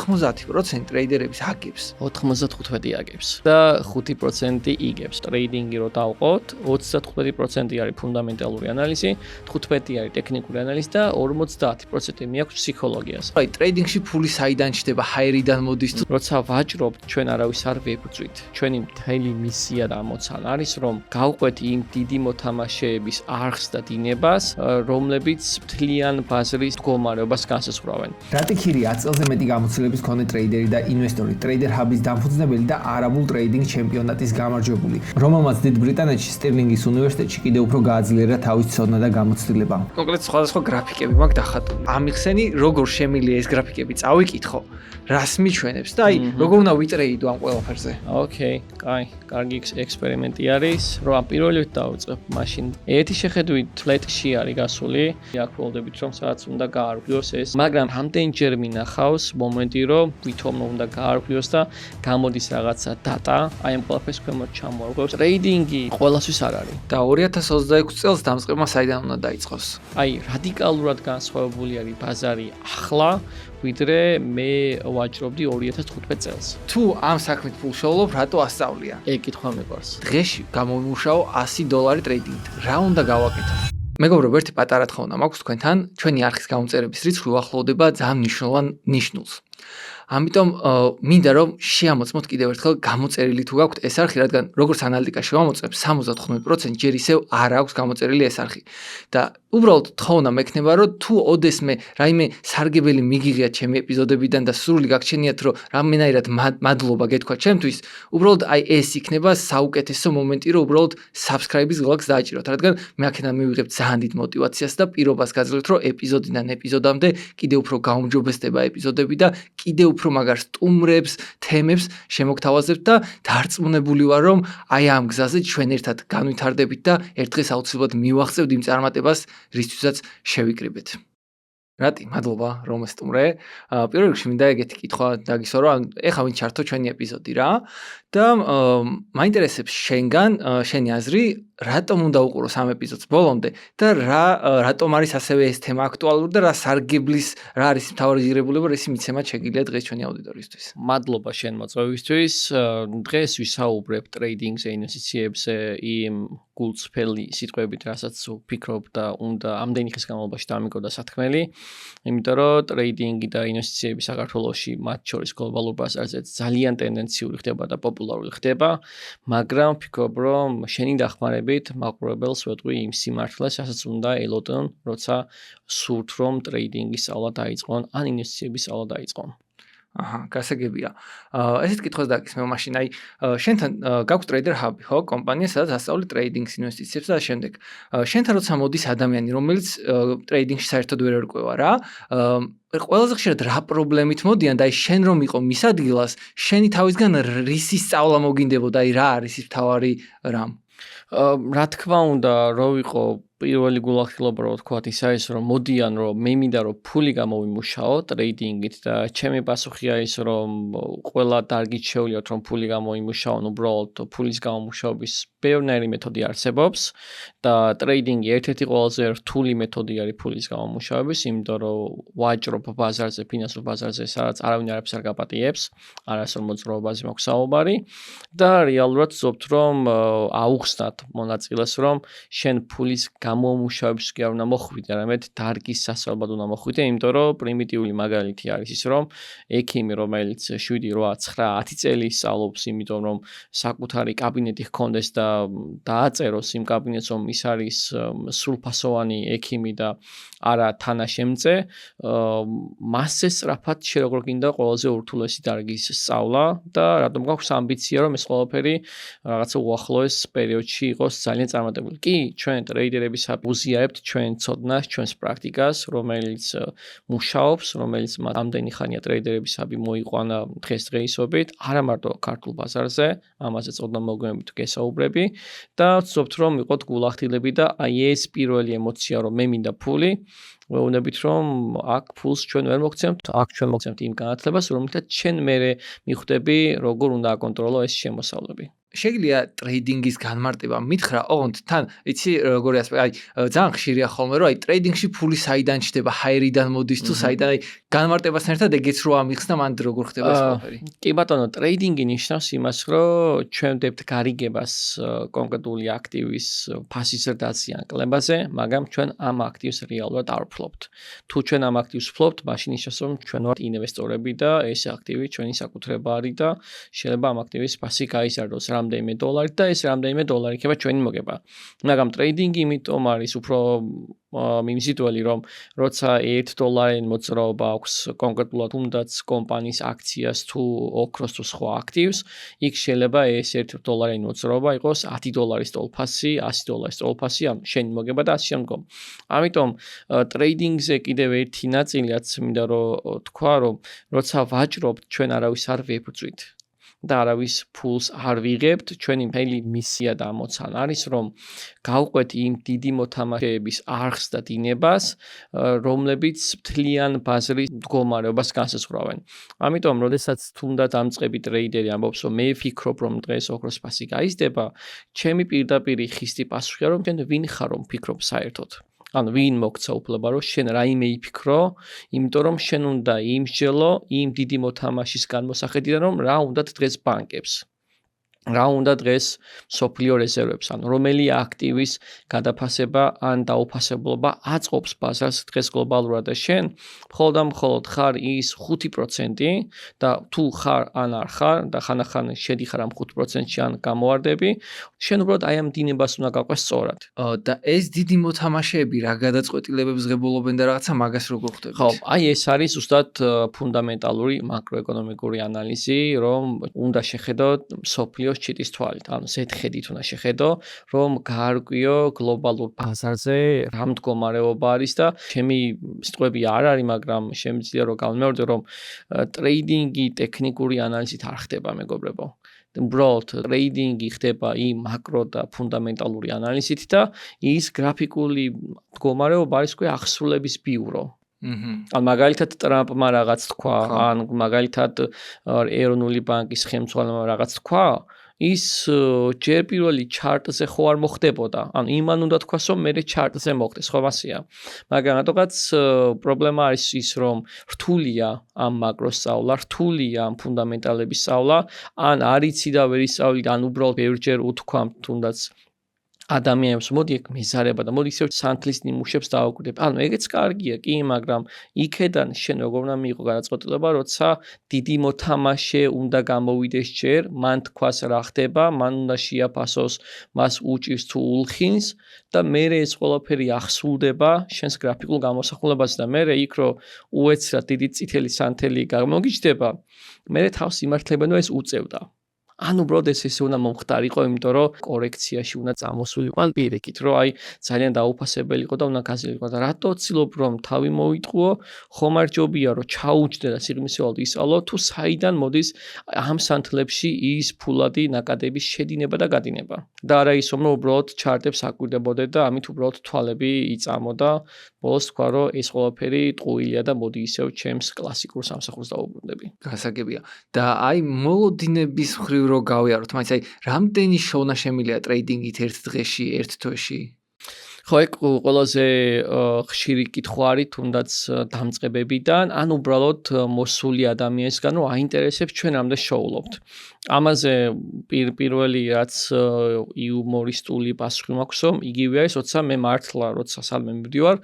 90% ტრეიდერების აგებს. 95 აგებს და 5% იგებს. ტრეიდინგი რო დავყოთ, 35% არის ფუნდამენტალური ანალიზი, 15% არის ტექნიკური ანალიზი და 50% მიაქვს ფსიქოლოგიას. აი, ტრეიდინგში ფული საიდან ჩდება, ჰაერიდან მოდის თუ როცა ვაჭრობთ, ჩვენ არავის არ ვებრძვით. ჩვენი მთელი მისია და ამოცანა არის, რომ გავყვეთ იმ დიდი მოთამაშეების არხს და დინებას, რომლებიც მთლიან ბაზრის მდგომარეობას განსაზღვრავენ. რატი ქირი 10 წელზე მეტი გამოცდილების მქონე ტრეიდერი და ინვესტორი, ტრეიდერ ჰაბის დამფუძნებელი და არაბულ ტრეიდინგ ჩემპიონატის გამარჯვებული, რომელმაც დიდ ბრიტანეთში სტირლინგის უნივერსიტეტში კიდევ უფრო გააძლიერა თავის ცოდნა და გამოცდილება. კონკრეტ სხვადასხვა გრაფიკები მაქვს დახატული. ამიხსენი, როგორ შემილია ეს გრაფიკები, წავიკითხო, რას მიჩვენებს და აი, როგორ უნდა ვიტრეიდო ამ ყველაფერზე. ოკეი, კაი, კარგი ექსპერიმენტი არის, რომ პირველივე დავიწყებ, მაშინ ერთი შეხედვით ფლეტში არის გასული, აქ ველოდებით რომ სადაც უნდა გაარღვიოს ეს, მაგრამ რამდენჯერ მინახავს მომენტი, რომ ვითომ უნდა გაარღვიოს და გამოდის რაღაცა დატა, აი ამ ყველაფერს ქვემოთ ჩამოარღვევს. ტრეიდინგი ყველასთვის არ არის. და 2026 წელს დამწყებმა საიდან უნდა დაიწყოს? აი, რადიკალურად განსხვავებული არის ბაზარი ახლა, ვიდრე მე ვაჭრობდი 2015 წელს. თუ ამ საქმით ფულს შევლობ, რატო ასწავლია? ეგ კითხვა მიყვარს. დღეში გამომუშავო $100 ტრეიდინგით. რა უნდა გავაკეთო? მეგობრებო, ერთი პატარა თხოვნა მაქვს თქვენთან, ჩვენი არხის გამოწერების რიცხვი უახლოვდება ძალიან მნიშვნელოვან ნიშნულს. ამიტომ მინდა რომ შეამოწმოთ კიდევ ერთხელ გამოწერილი თუ გაქვთ ეს არხი, რადგან როგორც ანალიტიკაში ვამოწმებ, 75% ჯერ ისევ არ აქვს გამოწერილი ეს არხი. და უბრალოდ თხოვნა მექნება, რომ თუ ოდესმე რაიმე სარგებელი მიგიღიათ ჩემი ეპიზოდებიდან და სრული გაგჩენიათ, რომ რამენაირად მადლობა გეთქვა ჩემთვის, უბრალოდ აი ეს იქნება საუკეთესო მომენტი, რომ უბრალოდ subscribe-ის გლაკს დააჭიროთ, რადგან მე აქედან მივიღებ ძალიან დიდ мотиваციას და პირობას გაძლევთ, რომ ეპიზოდიდან ეპიზოდამდე კიდევ უფრო გაუმჯობესდება ეპიზოდები და კიდევ უფრო მაგარ სტუმრებს, თემებს შემოგთავაზებთ და დარწმუნებული ვარ, რომ აი ამ გზაზე ჩვენ ერთად განვითარდებით და ერთ დღეს აუცილებლად მივახცევთ იმ წარმატებას, რისთვისაც შევიკრიბეთ. რატი, მადლობა რომ ესტუმრე. პირველ რიგში მინდა ეგეთი კითხვა დაგისვა, რომ ეხლა ვინ ჩართო ჩვენი ეპიზოდი რა და მაინტერესებს შენგან, შენი აზრი, რატომ უნდა უყუროს ამ ეპიზოდს ბოლომდე და რატომ არის ასევე ეს თემა აქტუალური და რა სარგებლის, რა არის მთავარი ღირებულება, ისი მიცემად შეგიძლია დღეს ჩვენი აუდიტორიისთვის. მადლობა შენ მოწვევისთვის. დღეს ვისაუბრებ ტრეიდინგზე, ინვესტიციებზე, იმ გულწრფელი სიტყვებით, რასაც ვფიქრობ და უნდა ამდენი ხნის განმავლობაში დამიკოდა სათქმელი. იმიტომ რომ ტრეიდინგი და ინვესტიციები საქართველოში, მათ შორის გლობალურ ბაზარზე ძალიან ტენდენციური ხდება და პოპულარული ხდება, მაგრამ ვფიქრობ, რომ შენი დახმარებით მაყურებელს ვეტყვი იმ სიმართლეს, რასაც უნდა ელოდონ, როცა სურთ რომ ტრეიდინგის სწავლა დაიწყონ, ან ინვესტიციების სწავლა დაიწყონ. აჰა, გასაგებია. ესეთ კითხვას დაგისმევ მაშინ, აი, შენთან გაქვს ტრეიდერ ჰაბი, ხო, კომპანია, სადაც ასწავლი ტრეიდინგს, ინვესტიციებს და შემდეგ. შენთან როცა მოდის ადამიანი, რომელიც ტრეიდინგში საერთოდ ვერ ერკვევა რა, ყველაზე ხშირად რა პრობლემით მოდიან და აი შენ რომ იყო მის ადგილას, შენი თავისგან რისი სწავლა მოგინდებოდა, აი რა არის ის მთავარი რამ? რა თქმა უნდა, რო ვიყო პირველი გულახდილობა, რო ვთქვათ, ის არის, რომ მოდიან, რომ მე მინდა რომ ფული გამოვიმუშაო ტრეიდინგით და ჩემი პასუხი არის, რომ ყველა დარგით შევლიოთ, რომ ფული გამოიმუშაონ, უბრალოდ ფულის გამომუშავების ბევრნაირი მეთოდი არსებობს და ტრეიდინგი ერთ-ერთი ყველაზე რთული მეთოდი არის ფულის გამომუშავების, იმიტომ რომ ვაჭრობ ბაზარზე, ფინანსურ ბაზარზე, სადაც არავინ არაფერს არ გაპატიებს, არასდროს მოძრაობაზე მაქვს საუბარი და რეალურად ვზობთ, რომ აუხსნათ მონაწილეს, რომ შენ ფულის გამომუშავების კი არ უნდა მოხვიდე, არამედ დარგის სასწავლებლად უნდა მოხვიდე, იმიტომ რომ პრიმიტიული მაგალითი არის ის, რომ ექიმი, რომელიც 7, 8, 9, 10 წელი სწავლობს, იმიტომ რომ საკუთარი კაბინეტი ჰქონდეს და დააწეროს იმ კაბინეტს, რომ ის არის სრულფასოვანი ექიმი და არა თანაშემწე, მასზე სწრაფად შეეგრო გინდა ყველაზე ურთულესი დარგის სწავლა და რატომ გაქვს ამბიცია, რომ ეს ყველაფერი რაღაცა უახლოეს პერიოდში იყოს ძალიან წარმატებული. კი, ჩვენ ტრეიდერებისათვის უზიარებთ ჩვენ ცოდნას, ჩვენს პრაქტიკას, რომელიც მუშაობს, რომელიც ამდენი ხანია ტრეიდერებისათვის მოიყვანა დღესდღეობით, არა მარტო ქართულ ბაზარზე, ამაზე ცოდნა მოგონებით გესაუბრები და ვცდილობთ რომ იყოთ გულახდილები და აი ეს პირველი ემოცია, რომ მე მინდა ფული, ვეუბნებით რომ აქ ფულს ჩვენ ვერ მოგცემთ, აქ ჩვენ მოგცემთ იმ განათლებას, რომლითაც ჩვენ მერე მიხვდები, როგორ უნდა აკონტროლო ეს შემოსავლები. შეგიძლია ტრეიდინგის განმარტება მითხრა, ოღონდ თან იცი როგორი ასპექტი, ძალიან ხშირია ხოლმე რომ ტრეიდინგში ფული საიდან ჩდება, ჰაერიდან მოდის თუ საიდან, განმარტებასთან ერთად ეგეც რო ამიხსნა, მან როგორ ხდება ეს ყველაფერი? კი ბატონო, ტრეიდინგი ნიშნავს იმას, რომ ჩვენ ვდებთ გარიგებას კონკრეტული აქტივის ფასის ზრდაზე ან კლებაზე, მაგრამ ჩვენ ამ აქტივს რეალურად არ ვფლობთ. თუ ჩვენ ამ აქტივს ვფლობთ, მაშინ ნიშნავს, რომ ჩვენ ვართ ინვესტორები და ეს აქტივი ჩვენი საკუთრება არის და შეიძლება ამ აქტივის ფასი გაიზარდოს რამდენიმე დოლარით და ეს რამდენიმე დოლარი იქნება ჩვენი მოგება. მაგრამ ტრეიდინგი იმიტომ არის უფრო მიმზიდველი, რომ როცა $1 მოძრაობა აქვს კონკრეტულად თუნდაც კომპანიის აქციას თუ ოქროს თუ სხვა აქტივს, იქ შეიძლება ეს $1 მოძრაობა იყოს $10 სტოლფასი, $100 სტოლფასი, ან შენი მოგება და ასე შემდგომ. ამიტომ ტრეიდინგზე კიდევ ერთი ნაწილიც მინდა რომ თქვა, რომ როცა ვაჭრობთ, ჩვენ არავის არ ვებრძვით. და არავის ფულს არ ვიღებთ, ჩვენი მთელი მისია და ამოცანა არის, რომ გავყვეთ იმ დიდი მოთამაშეების არხს და დინებას, რომლებიც მთლიან ბაზრის მდგომარეობას განსაზღვრავენ. ამიტომ, როდესაც თუნდაც ამწყები ტრეიდერი ამბობს, რომ მე ვფიქრობ, რომ დღეს ოქროს ფასი გაიზრდება, ჩემი პირდაპირი ხისტი პასუხია, რომ ჩვენ ვინ ხარ, რომ ვფიქრობ საერთოდ. ან ვინ მოგცა უფლება, რომ შენ რაიმე იფიქრო, იმიტომ რომ შენ უნდა იმსჯელო იმ დიდი მოთამაშის განმოსახედიდან, რომ რა უნდათ დღეს ბანკებს. რა უნდა დღეს სოფლიო რეზერვებს, ან რომელი აქტივის გადაფასება ან დაუფასებლობა აწყობს ბაზარს დღეს გლობალურად და შენ მხოლოდ და მხოლოდ ხარ ის 5% და თუ ხარ ან არ ხარ და ხანახან შედიხარ ამ 5%-ში ან გამოვარდები, შენ უბრალოდ აი ამ დინებას უნდა გაყვეს სწორად. და ეს დიდი მოთამაშეები რა გადაწყვეტილებებს ღებულობენ და რაღაცა მაგას როგორ ხვდებით? ხო, აი ეს არის ზუსტად ფუნდამენტალური მაკროეკონომიკური ანალიზი, რომ უნდა შეხედოთ სოფლიო ჩიტის თვალით, ანუ ზედხედით უნდა შეხედო, რომ გაარკვიო გლობალურ ბაზარზე რა მდგომარეობა არის და ჩემი სიტყვები არ არის, მაგრამ შემიძლია რომ გავიმეორდე, რომ ტრეიდინგი ტექნიკური ანალიზით არ ხდება, მეგობრებო. უბრალოდ ტრეიდინგი ხდება იმ მაკრო და ფუნდამენტალური ანალიზით და ის გრაფიკული მდგომარეობა არის უკვე ახსულების ბიურო. ან მაგალითად ტრამპმა რაღაც თქვა, ან მაგალითად ეროვნული ბანკის ხელმძღვანელმა რაღაც თქვა, ის ჯერ პირველი ჩარტზე ხო არ მოხდებოდა. ანუ იმან უნდა თქვას, რომ მე ჩარტზე მოხდეს, ხო მასია. მაგრამ რატოღაც პრობლემა არის ის, რომ რთულია ამ მაკროს სწავლა, რთულია ამ ფუნდამენტალების სწავლა, ან არიცი და ვერ ისწავლი, ან უბრალოდ ბევრჯერ უთქვამ თუნდაც ადამიანებს მოდი ეგ მეზარება და მოდი ისევ სანთლის ნიმუშებს დააკვირდებ. ანუ ეგეც კარგია, კი, მაგრამ იქედან შენ როგორ უნდა მიიღო გადაწყვეტილება, როცა დიდი მოთამაშე უნდა გამოვიდეს ჯერ, მან თქვას რა ხდება, მან უნდა შეაფასოს, მას უჭირს თუ ულხინს და მერე ეს ყველაფერი ახსულდება შენს გრაფიკულ გამოსახულებაზე და მერე იქ რო უეცრად დიდი წითელი სანთელი გამოგიჩნდება, მერე თავს იმართლებენ, რომ ეს უწევდა. ან უბრალოდ ეს უნდა მომხდარიყო, იმიტომ რომ კორექციაში უნდა წამოსულიყო ან პირიქით, რომ აი ძალიან დაუფასებელი იყო და უნდა გაზიარიყო და რატო ვცდილობ რომ თავი მოიტყუო, ხომ არ ჯობია რომ ჩაუჯდე და სიღრმისეულად ისწავლო, თუ საიდან მოდის ამ სანთლებში ის ფულადი ნაკადების შედინება და გადინება. და არა ის რომ უბრალოდ ჩარტებს აკვირდებოდე და ამით უბრალოდ თვალები იწამო და ბოლოს თქვა რომ ეს ყველაფერი ტყუილია და მოდი ისევ ჩემს კლასიკურ სამსახურს დავუბრუნდები. გასაგებია. და აი მოლოდინების მხრივ რო გავიაროთ, მაინც აი რამდენი შოვნა შემილია ტრეიდინგით ერთ დღეში, ერთ თვეში? ხო, ეგ ყველაზე ხშირი კითხვა არის თუნდაც დამწყებებიდან, ან უბრალოდ მოსული ადამიანისგან, რომ აინტერესებს ჩვენ რამდენ შოულობთ. ამაზე პირველი რაც იუმორისტული პასუხი მაქვს, რომ იგივე არის, როცა მე მართლა როცა სალმე მივდივარ,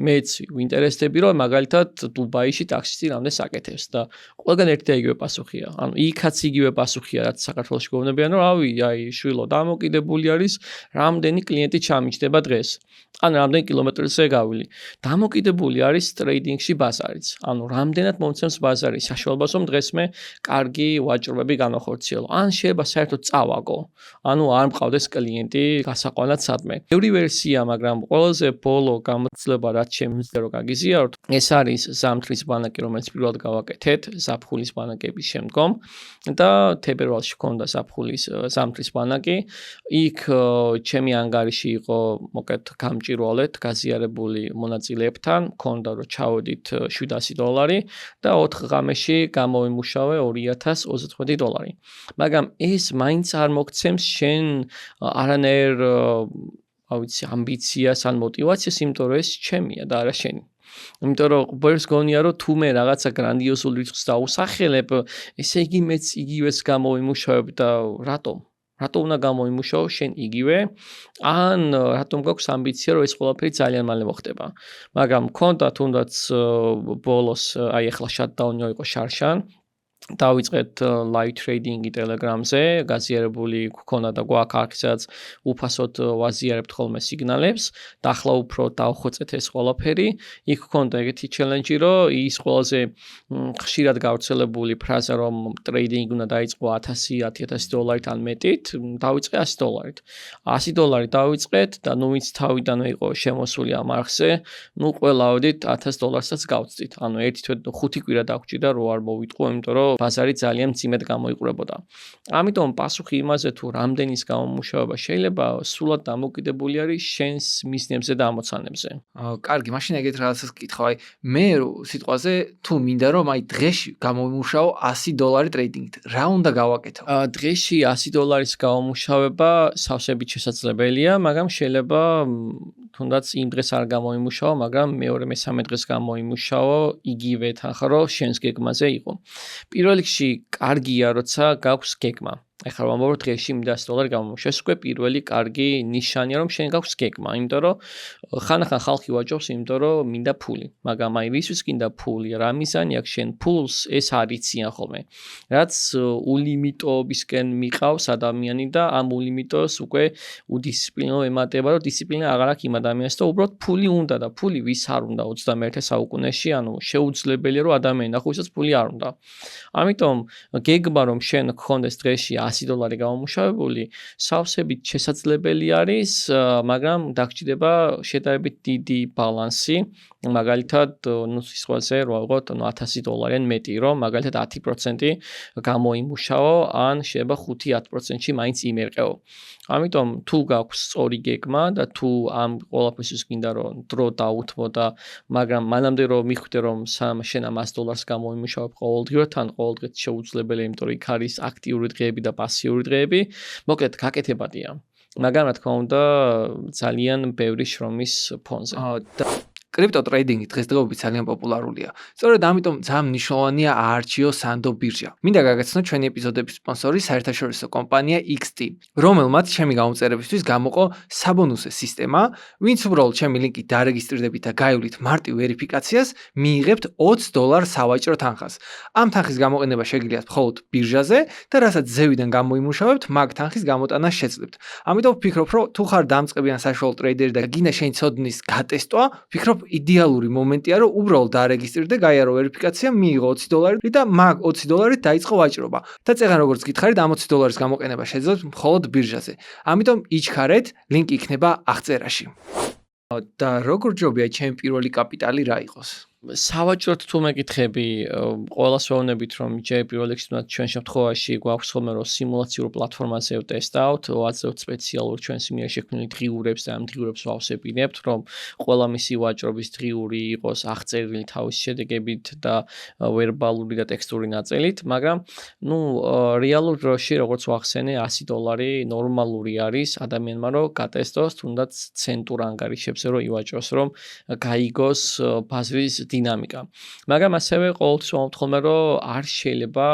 მეც ვინტერესდები, რომ მაგალითად დუბაიში ტაქსისტი რამდენ საკეთებს და ყველგან ერთი და იგივე პასუხია. ანუ იქაც იგივე პასუხია, რაც საქართველოში გვეუბნებიან, რომ რავი, აი შვილო დამოკიდებული არის, რამდენი კლიენტი ჩამიჯდება დღეს. ან რამდენ კილომეტრზე გავილი. დამოკიდებული არის ტრეიდინგში ბაზარიც. ანუ რამდენად მომცემს ბაზარი საშუალებას, რომ დღეს მე კარგი ვაჭრობები განახორციელო. ან შეიძლება საერთოდ წავაგო. ანუ არ მყავდეს კლიენტი გასაყვანად სადმე. ბევრი ვერსია, მაგრამ ყველაზე ბოლო გამოცდილება რაც შემიძლია რომ გაგიზიაროთ, ეს არის ზამთრის ბანაკი, რომელიც პირველად გავაკეთეთ ზაფხულის ბანაკების შემდგომ და თებერვალში ქონდა ზამთრის ბანაკი. იქ ჩემი ანგარიში იყო მოკეთ გამჭირვალეთ გაზიარებული მონაწილეებთან, მქონდა რომ ჩავედით $700 და 4 ღამეში გამოვიმუშავე $2030. მაგრამ ეს მაინც არ მოგცემს შენ არანაირ ამბიციას ან მოტივაციას, იმიტომ რომ ეს ჩემია და არა შენი. იმიტომ რომ ყველს გონია რომ თუ მე რაღაცა გრანდიოზულ რიცხვს დავუსახელებ, ესე იგი მეც იგივეს გამოვიმუშავებ და რატომ უნდა გამოიმუშაო შენ იგივე? ან რატომ გაქვს ამბიცია რომ ეს ყველაფერი ძალიან მალე მოხდება? მაგრამ მქონდა თუნდაც ბოლოს აი ახლა შატდაუნი იყო შარშან. დავიწყეთ live trading-ი Telegram-ზე, გაზიარებული გქონდა და გვაქვს აქ სადაც უფასოდ ვაზიარებთ ხოლმე სიგნალებს და ახლა უფრო დავხვეწეთ ეს ყველაფერი. იქ გქონდა ეგეთი challenge-ი, რომ ის ყველაზე ხშირად გავრცელებული ფრაზა რომ trading უნდა დაიწყო $1000 ან მეტით, დავიწყე $100. $100 დავიწყეთ და ნუ ვინც თავიდანვე იყო შემოსული ამ არხზე, ნუ ყველა ავდით $1000-საც გავწდით. ანუ ერთი თვე 5 კვირა დაგჭირდა რომ არ მოვიტყო, იმიტომ რომ ბაზარი ძალიან მძიმედ გამოიყურებოდა. ამიტომ პასუხი იმაზე თუ რამდენის გამომუშავება შეიძლება სულად დამოკიდებული არის შენს მიზნებზე და ამოცანებზე. კარგი, მაშინ ეგეთ რაღაცას გკითხავ, აი მე სიტყვაზე თუ მინდა რომ აი დღეში გამომუშავო $100 ტრეიდინგით, რა უნდა გავაკეთო? დღეში $100 გამომუშავება სავსებით შესაძლებელია, მაგრამ შეიძლება თუნდაც იმ დღეს არ გამოიმუშაო, მაგრამ მეორე მესამე დღეს გამოიმუშაო იგივე თანხა რომ შენს გეგმაზე იყო. პირველ რიგში კარგია როცა გაქვს გეგმა. ეხლა რომ ამბობ დღეში მინდა $100 გამომუშავო, ეს უკვე პირველი კარგი ნიშანია რომ შენ გაქვს გეგმა, იმიტომ რომ ხანახან ხალხი ვაჭრობს, იმიტომ რომ მინდა ფული, მაგრამ აი რისთვის გინდა ფული, რა მიზანი აქვს შენ ფულს, ეს არიციან ხოლმე. რაც ულიმიტოებისკენ მიყავს ადამიანი და ამ ულიმიტოს უკვე უდისციპლინო ემატება, რომ დისციპლინა აღარ აქვს იმ ადამიანს და უბრალოდ ფული უნდა და ფული ვის არ უნდა 21 საუკუნეში, ანუ შეუძლებელია რომ ადამიანი ნახო ვისაც ფული არ უნდა. ამიტომ გეგმა რომ შენ გქონდეს დღეში $100 გამომუშავებული, სავსებით შესაძლებელი არის, მაგრამ დაგჭირდება შედარებით დიდი ბალანსი. მაგალითად, ნუ სიყვაზე რო ავიღოთ $1000-ან მეტი, რომ მაგალითად 10% გამოიმუშაო, ან შეიძლება 5-10%-ში მაინც იმერყეო. ამიტომ თუ გაქვს სწორი გეგმა და თუ ამ ყველაფერს გინდა რომ დრო დაუთმო და მაგრამ მანამდე რომ მიხვდე რომ შენ ამ $100 გამოიმუშავებ ყოველდღიურად, თან ყოველდღე შეუძლებელია, იმიტომ რომ იქ არის აქტიური დღეები და პასიური დღეები, მოკლედ გაკეთებადია. მაგრამ რა თქმა უნდა, ძალიან ბევრი შრომის ფონზე. კრიპტო ტრეიდინგი დღესდღეობით ძალიან პოპულარულია. სწორედ ამიტომ ძალიან მნიშვნელოვანია აარჩიო სანდო ბირჟა. მინდა გაგაცნო ჩვენი ეპიზოდების სპონსორი საერთაშორისო კომპანია XT, რომელმაც ჩემი გამომწერებისთვის გამოყო საბონუსე სისტემა, ვინც უბრალოდ ჩემი ლინკით დარეგისტრირდებით და გაივლით მარტივ ვერიფიკაციას, მიიღებთ $20 სავაჭრო თანხას. ამ თანხის გამოყენება შეგიძლიათ მხოლოდ ბირჟაზე და რასაც ზევიდან გამოიმუშავებთ, მაგ თანხის გამოტანა შეძლებთ. ამიტომ ვფიქრობ, რომ თუ ხარ დამწყები ან საშუალო ტრეიდერი და გინდა შენი ცოდნის გატესტვა, ვფიქრობ იდეალური მომენტია რომ უბრალოდ დარეგისტრირდე, გაიარო ვერიფიკაცია, მიიღო $20 და მაგ $20-ით დაიწყო ვაჭრობა. და წეგან როგორც გითხარით, ამ $20 გამოყენება შეძლებთ მხოლოდ ბირჟაზე. ამიტომ იჩქარეთ, ლინკი იქნება აღწერაში. და როგორ ჯობია ჩემი პირველი კაპიტალი რა იყოს? სავაჭროდ თუ მეკითხები, ყველას ვეუბნებით რომ ჯერ პირველ რიგში ჩვენ შემთხვევაში გვაქვს ხოლმე რომ სიმულაციურ პლატფორმაზე ვტესტავთ, ვაძლევთ სპეციალურ ჩვენს მიერ შექმნილ დღიურებს და ამ დღიურებს ვავსებინებთ, რომ ყველა მისი ვაჭრობის დღიური იყოს აღწერილი თავის შედეგებით და ვერბალური და ტექსტური ნაწილით, მაგრამ ნუ რეალურ დროში როგორც ვახსენე, $100 ნორმალური არის ადამიანმა რომ გატესტოს თუნდაც ცენტურ ანგარიშებზე რომ ივაჭროს, რომ გაიგოს ბაზრის დინამიკა. მაგრამ ასევე ყოველთვის ვამბობთ ხოლმე, რომ არ შეიძლება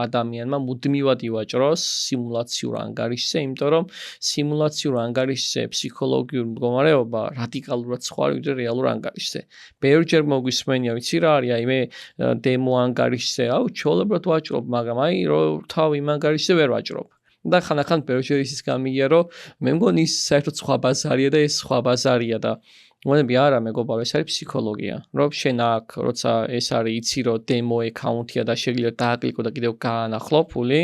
ადამიანმა მუდმივად ივაჭროს სიმულაციურ ანგარიშზე, იმიტომ რომ სიმულაციურ ანგარიშზე ფსიქოლოგიური მდგომარეობა რადიკალურად სხვა არის ვიდრე რეალურ ანგარიშზე. ბევრჯერ მოგვისმენია, ვიცი რა არის, აი მე დემო ანგარიშზე, აუ ჩაოლებრად ვაჭრობ, მაგრამ აი რო თავ იმ ანგარიშზე ვერ ვაჭრობ. და ხანახან ბევრჯერ ისიც გამიგია, რომ მე მგონი ის საერთოდ სხვა ბაზარია და ეს სხვა ბაზარია და მონები არა მეგობარო, ეს არის ფსიქოლოგია. რომ შენ აქ, როცა ეს არის იცი რომ დემო აკაუნტია და შეგიძლია დააკლიკო და კიდევ გაანახლო ფული,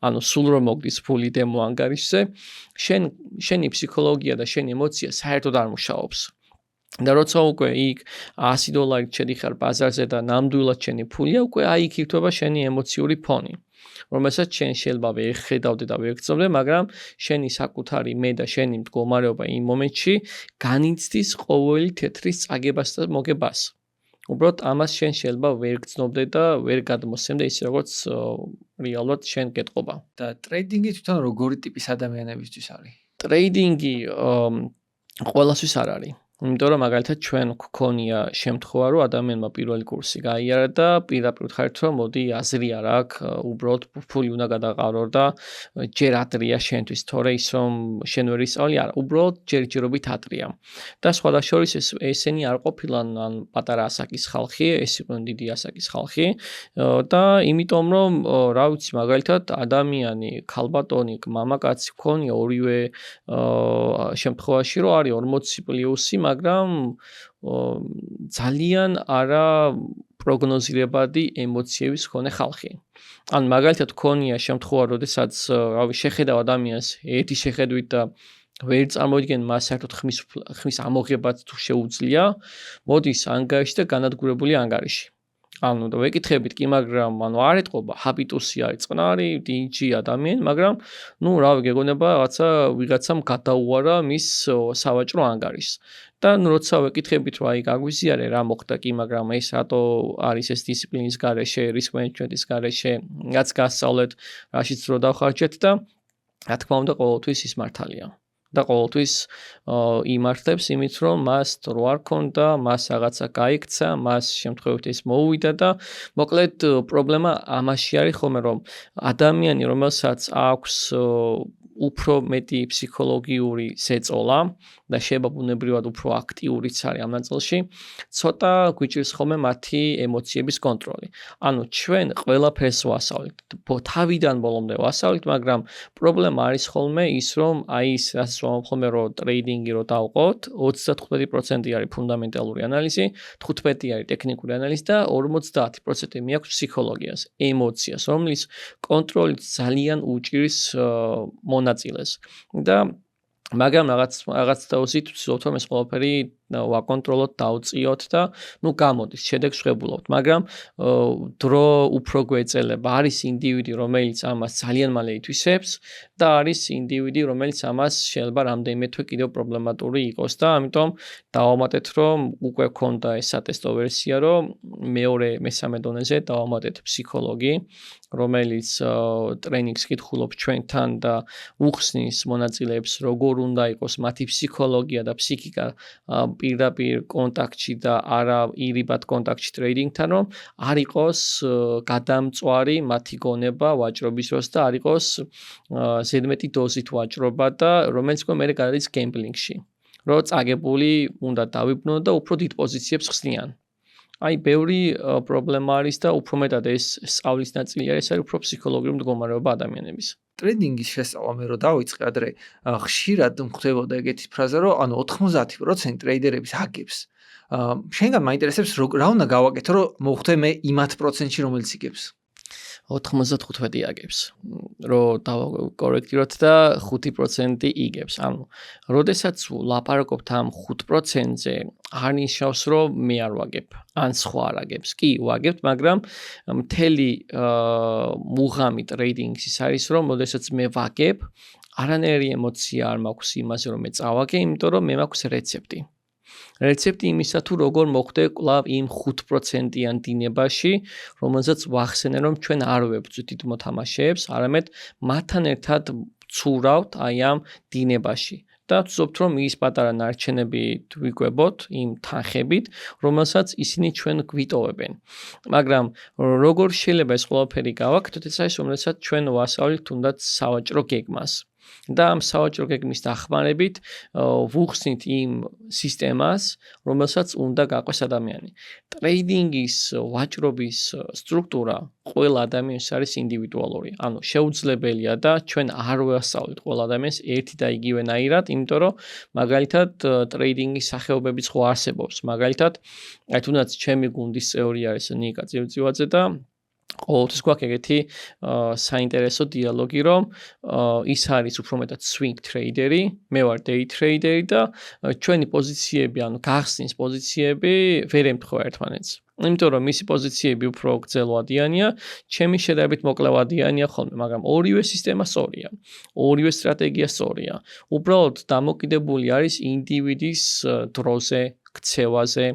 ანუ სულ რომ მოგდის ფული დემო ანგარიშზე, შენი ფსიქოლოგია და შენი ემოცია საერთოდ არ მუშაობს. და როცა უკვე იქ $100 შედიხარ ბაზარზე და ნამდვილად შენი ფულია, უკვე აი იქ ირთვება შენი ემოციური ფონი, რომელსაც შენ შეიძლება ვერ ხედავდე და ვერ გწობდე, მაგრამ შენი საკუთარი მე და შენი მდგომარეობა იმ მომენტში განიცდის ყოველი თეთრის წაგებას და მოგებას. უბრალოდ ამას შენ შეიძლება ვერ გწნობდე და ვერ გადმოსცემდე ისე როგორც რეალურად შენ გეტყობა. და ტრეიდინგი თვითონ როგორი ტიპის ადამიანებისთვის არის? ტრეიდინგი ყველასთვის არ არის. იმიტომ რომ მაგალითად ჩვენ გქონია შემთხვევა, რომ ადამიანმა პირველი კურსი გაიარა და პირდაპირ ვთქარით, რომ მოდი აზრი არ აქვს, უბრალოდ ფული უნდა გადაყარო და ჯერ ადრია შენთვის, თორე ის რომ შენ ვერ ისწავლი, არა, უბრალოდ ჯერჯერობით ადრია. და სხვადასხვა ესენი არ ყოფილან ან პატარა ასაკის ხალხი, ეს იყვნენ დიდი ასაკის ხალხი და იმიტომ რომ რა ვიცი, მაგალითად ადამიანი, ქალბატონი, მამაკაცი გქონია ორივე შემთხვევაში, რომ არის 40 პლუსი, მაგრამ ძალიან არა პროგნოზირებადი ემოციების მქონე ხალხი. ან მაგალითად გქონია შემთხვევა, როდესაც შეხედავ ადამიანს ერთი შეხედვით და ვერ წარმოვიდგენ მას საერთოდ ხმის ამოღებაც თუ შეუძლია, მოდის ანგარიში და განადგურებული ანგარიში. ანუ და ვეკითხებით კი, მაგრამ არ ეთყობა, ჰაბიტუსი არის წყნარი, დინჯი ადამიანი, მაგრამ რავი, გეგონება ვიღაცამ გადაუარა მის სავაჭრო ანგარიშს. და როცა ვეკითხებით, რომ აი გაგვიზიარე რა მოხდა კი, მაგრამ ეს რატო არის ეს დისციპლინის გარეშე, risk management-ის გარეშე, რაც გასწავლეთ, რაშიც დრო დავხარჯეთ და რა თქმა უნდა ყოველთვის ის მართალია. და ყოველთვის იმართებს იმით, რომ მას დრო არ ქონდა, მას რაღაცა გაიქცა, მას შემთხვევით ეს მოუვიდა და მოკლედ პრობლემა ამაში არის ხოლმე, რომ ადამიანი, რომელსაც აქვს უფრო მეტი ფსიქოლოგიური ზეწოლა და შეიძლება ბუნებრივად უფრო აქტიურიც არის ამ ნაწილში, ცოტა გვიჭირს ხოლმე მათი ემოციების კონტროლი. ანუ ჩვენ ყველაფერს ვასწავლით, თავიდან ბოლომდე ვასწავლით, მაგრამ პრობლემა არის ხოლმე ის, რომ აი ის რაც ვამბობ ხოლმე, რომ ტრეიდინგი რო დავყოთ, 35% არის ფუნდამენტალური ანალიზი, 15% არის ტექნიკური ანალიზი და 50% მიაქვს ფსიქოლოგიას, ემოციას, რომლის კონტროლით ძალიან უჭირს მონაწილეს. და მაგრამ რაღაც თავისით ვცდილობთ, რომ ეს ყველაფერი ვაკონტროლოთ, დავწიოთ და გამოდის, შედეგს ვღებულობთ, მაგრამ დრო უფრო გვეწელება. არის ინდივიდი, რომელიც ამას ძალიან მალე ითვისებს და არის ინდივიდი, რომელიც ამას შეიძლება რამდენიმე თვე კიდევ პრობლემატური იყოს და ამიტომ დავამატეთ, რომ უკვე გქონდა ეს სატესტო ვერსია, რომ მესამე დონეზე დავამატეთ ფსიქოლოგი, რომელიც ტრენინგს კითხულობს ჩვენთან და უხსნის მონაწილეებს, როგორ უნდა იყოს მათი ფსიქოლოგია და ფსიქიკა პირდაპირ კონტაქტში და არა ირიბად კონტაქტში ტრეიდინგთან, რომ არ იყოს გადამწვარი მათი გონება ვაჭრობის დროს და არ იყოს ზედმეტი დოზით ვაჭრობა და რომელიც მე გადადის გემბლინგში. რომ წაგებული უნდა დავიბრუნოთ და უფრო დიდ პოზიციებს ხსნიან. აი, ბევრი პრობლემა არის და უფრო მეტად ეს სწავლის ნაწილი არის, არის უფრო ფსიქოლოგიური მდგომარეობა ადამიანების. ტრეიდინგის შესწავლა მე რო დავიწყე ადრე, ხშირად მხვდებოდა ეგეთი ფრაზა, რომ ანუ 90% ტრეიდერების აგებს. შენგან მაინტერესებს რა უნდა გავაკეთო, რომ მოვხვდე მე იმ 10%-ში, რომელიც იგებს. 95 აგებს, რომ დავკორექტიროთ და 5% იგებს. ანუ, როდესაც ლაპარაკობთ ამ 5%-ზე, არ ნიშნავს, რომ მე არ ვაგებ, ან სხვა არ აგებს. კი, ვაგებთ, მაგრამ მთელი მუღამი ტრეიდინგის ის არის, რომ როდესაც მე ვაგებ, არანაირი ემოცია არ მაქვს იმაზე, რომ მე წავაგე, იმიტომ რომ მე მაქვს რეცეპტი. რეცეპტი იმისა თუ როგორ მოხდე კვლავ იმ 5%-იან დინებაში, რომელსაც ვახსენე, რომ ჩვენ არ ვებრძვით დიდ მოთამაშეებს, არამედ მათთან ერთად ვცურავთ აი ამ დინებაში. და ვცდილობთ, რომ ის პატარა ნარჩენები ვიკვებოთ იმ თანხებით, რომელსაც ისინი ჩვენ გვიტოვებენ. მაგრამ როგორ შეიძლება ეს ყველაფერი გავაკეთოთ, ეს არის, რომელსაც ჩვენ ვასწავლით თუნდაც სავაჭრო გეგმას. და ამ სავაჭრო გეგმის დახმარებით ვუხსნით იმ სისტემას, რომელსაც უნდა გაყვეს ადამიანი. ტრეიდინგის ვაჭრობის სტრუქტურა ყველა ადამიანის არის ინდივიდუალური. ანუ შეუძლებელია და ჩვენ არ ვასწავლით ყველა ადამიანს ერთი და იგივენაირად, იმიტომ რომ მაგალითად ტრეიდინგის სახეობებიც ხო არსებობს. მაგალითად, აი თუნდაც ჩემი გუნდის წევრი არის ნიკა წივწივაძე და ყოველთვის გვაქვს ეგეთი საინტერესო დიალოგი, რომ ის არის უფრო მეტად swing trader-ი, მე ვარ day trader-ი და ჩვენი პოზიციები, ანუ გახსნის პოზიციები ვერ ემთხვევა ერთმანეთს. იმიტომ რომ მისი პოზიციები უფრო გრძელვადიანია, ჩემი შედარებით მოკლევადიანია ხოლმე, მაგრამ ორივე სისტემა სწორია. ორივე სტრატეგია სწორია. უბრალოდ დამოკიდებული არის ინდივიდის დროზე, ქცევაზე,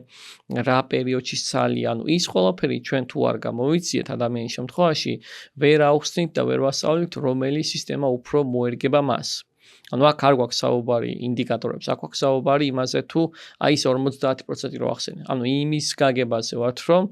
რა პერიოდში სცალი, ანუ ის ყველაფერი ჩვენ თუ არ გამოვიციეთ ადამიანის შემთხვევაში, ვერ აუხსნით და ვერ ვასწავლით, რომელი სისტემა უფრო მოერგება მას. ანუ აქ არ გვაქვს საუბარი ინდიკატორებს, აქ გვაქვს საუბარი იმაზე თუ აი ეს 50% რო ახსენე. ანუ იმის გაგებაზე ვართ, რომ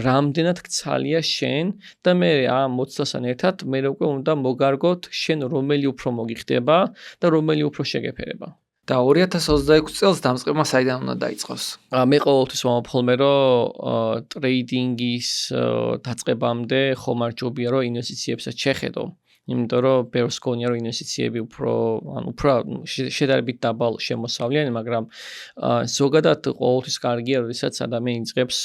რამდენად ქცალია შენ და მე ამ მოცდასთან ერთად მე უკვე უნდა მოგარგოთ შენ რომელი უფრო მოგიხდება და რომელი უფრო შეგეფერება. და 2026 წელს დამწყება საიდან უნდა დაიწყოს? მე ყოველთვის ვამბობ, რომ ტრეიდინგის დაწყებამდე ხომ არ ჯობია რომ ინვესტიციებსაც შეხედო. იმიტომ რომ ბევრს გონია რომ ინვესტიციები უფრო შედარებით დაბალ შემოსავლიანი, მაგრამ ზოგადად ყოველთვის კარგია, როდესაც ადამიანი იწყებს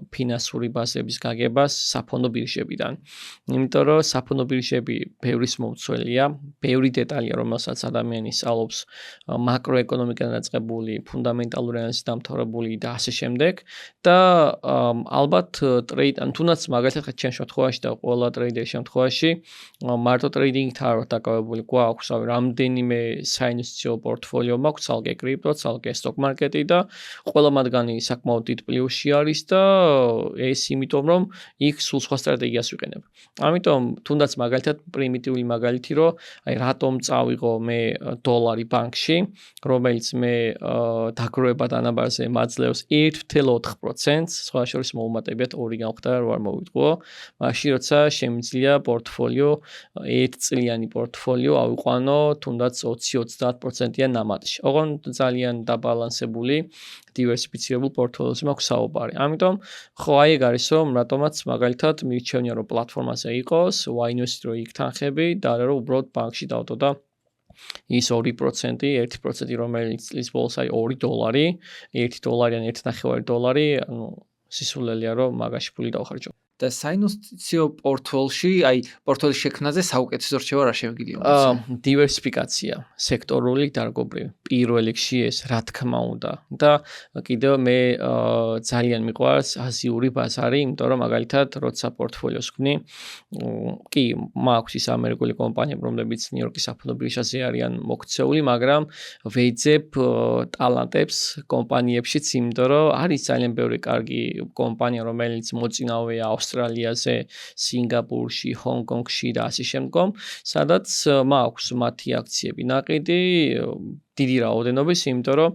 ფინანსური ბაზების გაგებას საფონდო ბირჟებიდან. იმიტომ რომ საფონდო ბირჟები ბევრის მომცველია, ბევრი დეტალია, რომელსაც ადამიანი სწავლობს მაკროეკონომიკიდან დაწყებული, ფუნდამენტალური ანალიზით დამთავრებული და ასე შემდეგ და ალბათ თუნდაც მაგალითად ჩემ შემთხვევაში და ყველა ტრეიდერის შემთხვევაში ტრეიდინგთან არ დაკავებული გვაქვს, რამდენიმე საინვესტიციო პორტფოლიო მაქვს, ცალკე კრიპტო, ცალკე სტოკ მარკეტი და ყველა მათგანი საკმაოდ დიდ პლუსში არის და ეს იმიტომ რომ იქ სულ სხვა სტრატეგიას ვიყენებ. ამიტომ თუნდაც მაგალითად პრიმიტიული მაგალითი, რომ აი რატომ წავიღო მე დოლარი ბანკში, რომელიც მე დაგროვება დანაბარზე მაძლევს 1.4%, სხვა შორის მოუმატებიათ 2 გამხდა რომ არ მოვიტყუო, მაშინ როცა შემიძლია პორტფოლიო 1 წლიანი პორტფოლიო ავიყვანო თუნდაც 20-30%-იან ნამატში. ოღონდ ძალიან დაბალანსებული, დივერსიფიცირებულ პორტფოლიოზე მაქვს საუბარი. ამიტომ ხო აი ეგ არის რომ რატომაც მაგალითად მირჩევნია რომ პლატფორმაზე იყოს, ვაინვესტი რომ იქ თანხები და არა რომ უბრალოდ ბანკში დავდო და ის 2%, 1%, რომელიც წლის ბოლოს აი $2, $1 ან $1.5, ანუ სისულელეა რომ მაგაში ფული დავხარჯო. და საინვესტიციო პორტფოლში, აი პორტფოლის შექმნაზე საუკეთესო რჩევა რა შემიძლია? დივერსიფიკაცია, სექტორული დარგობრივი. პირველ რიგში ეს რა თქმა უნდა. და კიდევ მე ძალიან მიყვარს აზიური ბაზარი, იმიტომ რომ მაგალითად როცა პორტფოლიოს ვქნი, კი, მაქვს ის ამერიკული კომპანიები, რომლებიც ნიუ-იორკის საფონდო ბირჟაზე არიან მოქცეული, მაგრამ ვეძებ ტალანტებს კომპანიებშიც, იმიტომ რომ არის ძალიან ბევრი კარგი კომპანია, რომელიც მოწინავეა ავსტრალიაზე, სინგაპურში, ჰონგ-კონგში და ასე შემდგომ, სადაც მაქვს მათი აქციები ნაყიდი დიდი რაოდენობის, იმიტომ რომ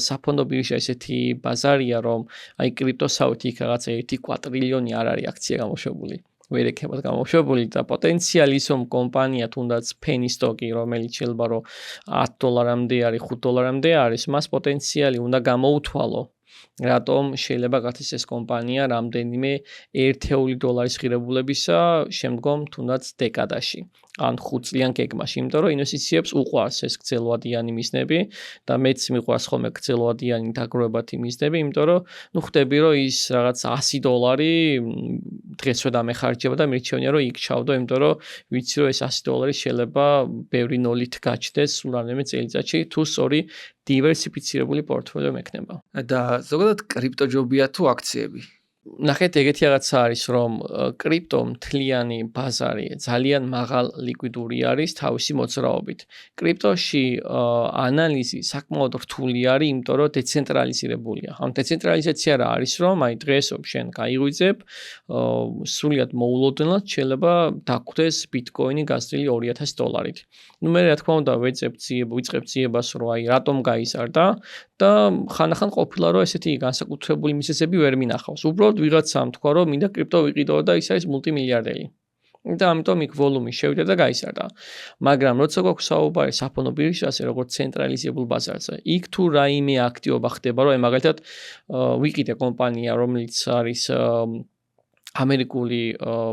საფონდო ბირჟა ესეთი ბაზარია, რომ აი კრიპტოსავით იქ რაღაცა 1 კვატრილიონი არ არის აქცია გამოშვებული. ვერ ექნებათ გამოშვებული და პოტენციალი ის რომ კომპანია თუნდაც penny stock-ი, რომელიც შეიძლება რომ $10-მდე არის, $5-მდე არის, მას პოტენციალი უნდა გამოუთვალო. რატომ შეიძლება გახდეს ეს კომპანია რამდენიმე $1 ღირებულებისა შემდგომ თუნდაც დეკადაში ან 5 წლიან გეგმაში, იმიტომ რომ ინვესტიციებს უყვარს ეს გრძელვადიანი მიზნები და მეც მიყვარს ხოლმე გრძელვადიანი დაგროვებათი მიზნები, იმიტომ რომ ნუ ხვდები რომ ის რაღაც $100 დღესვე დამეხარჯება და მირჩევნია რომ იქ ჩავდო, იმიტომ რომ ვიცი რომ ეს $100 შეიძლება ბევრი ნოლით გაჩნდეს სულ რამდენიმე წელიწადში თუ სწორი დივერსიფიცირებული პორტფოლიო მექნება. და ზოგადად კრიპტოჯობია თუ აქციები? ნახეთ, ეგეთი რაღაცა არის, რომ კრიპტო მთლიანი ბაზარი ძალიან მაღალ ლიკვიდური არის თავისი მოძრაობით. კრიპტოში ანალიზი საკმაოდ რთული არის, იმიტომ რომ დეცენტრალიზირებულია. ამ დეცენტრალიზაცია რა არის, რომ აი დღეს შენ გაიღვიძებ, სრულად მოულოდნელად შეიძლება დაგხვდეს ბიტკოინი გაზრდილი $2000-ით. ნუ მე რა თქმა უნდა ვიწყებ ძიებას, რომ აი რატომ გაიზარდა და ხანახან ყოფილა რომ ესეთი განსაკუთრებული მიზეზები ვერ მინახავს. უბრალოდ ვიღაცამ თქვა რომ მინდა კრიპტო ვიყიდო და ის არის მულტიმილიარდერი. და ამიტომ იქ ვოლუმი შევიდა და გაიზარდა. მაგრამ როცა გვაქვს საუბარი საფონდო ბირჟაზე, როგორც ცენტრალიზებულ ბაზარზე, იქ თუ რაიმე აქტივობა ხდება, რომ აი მაგალითად ვიყიდე კომპანია, რომელიც არის ამერიკული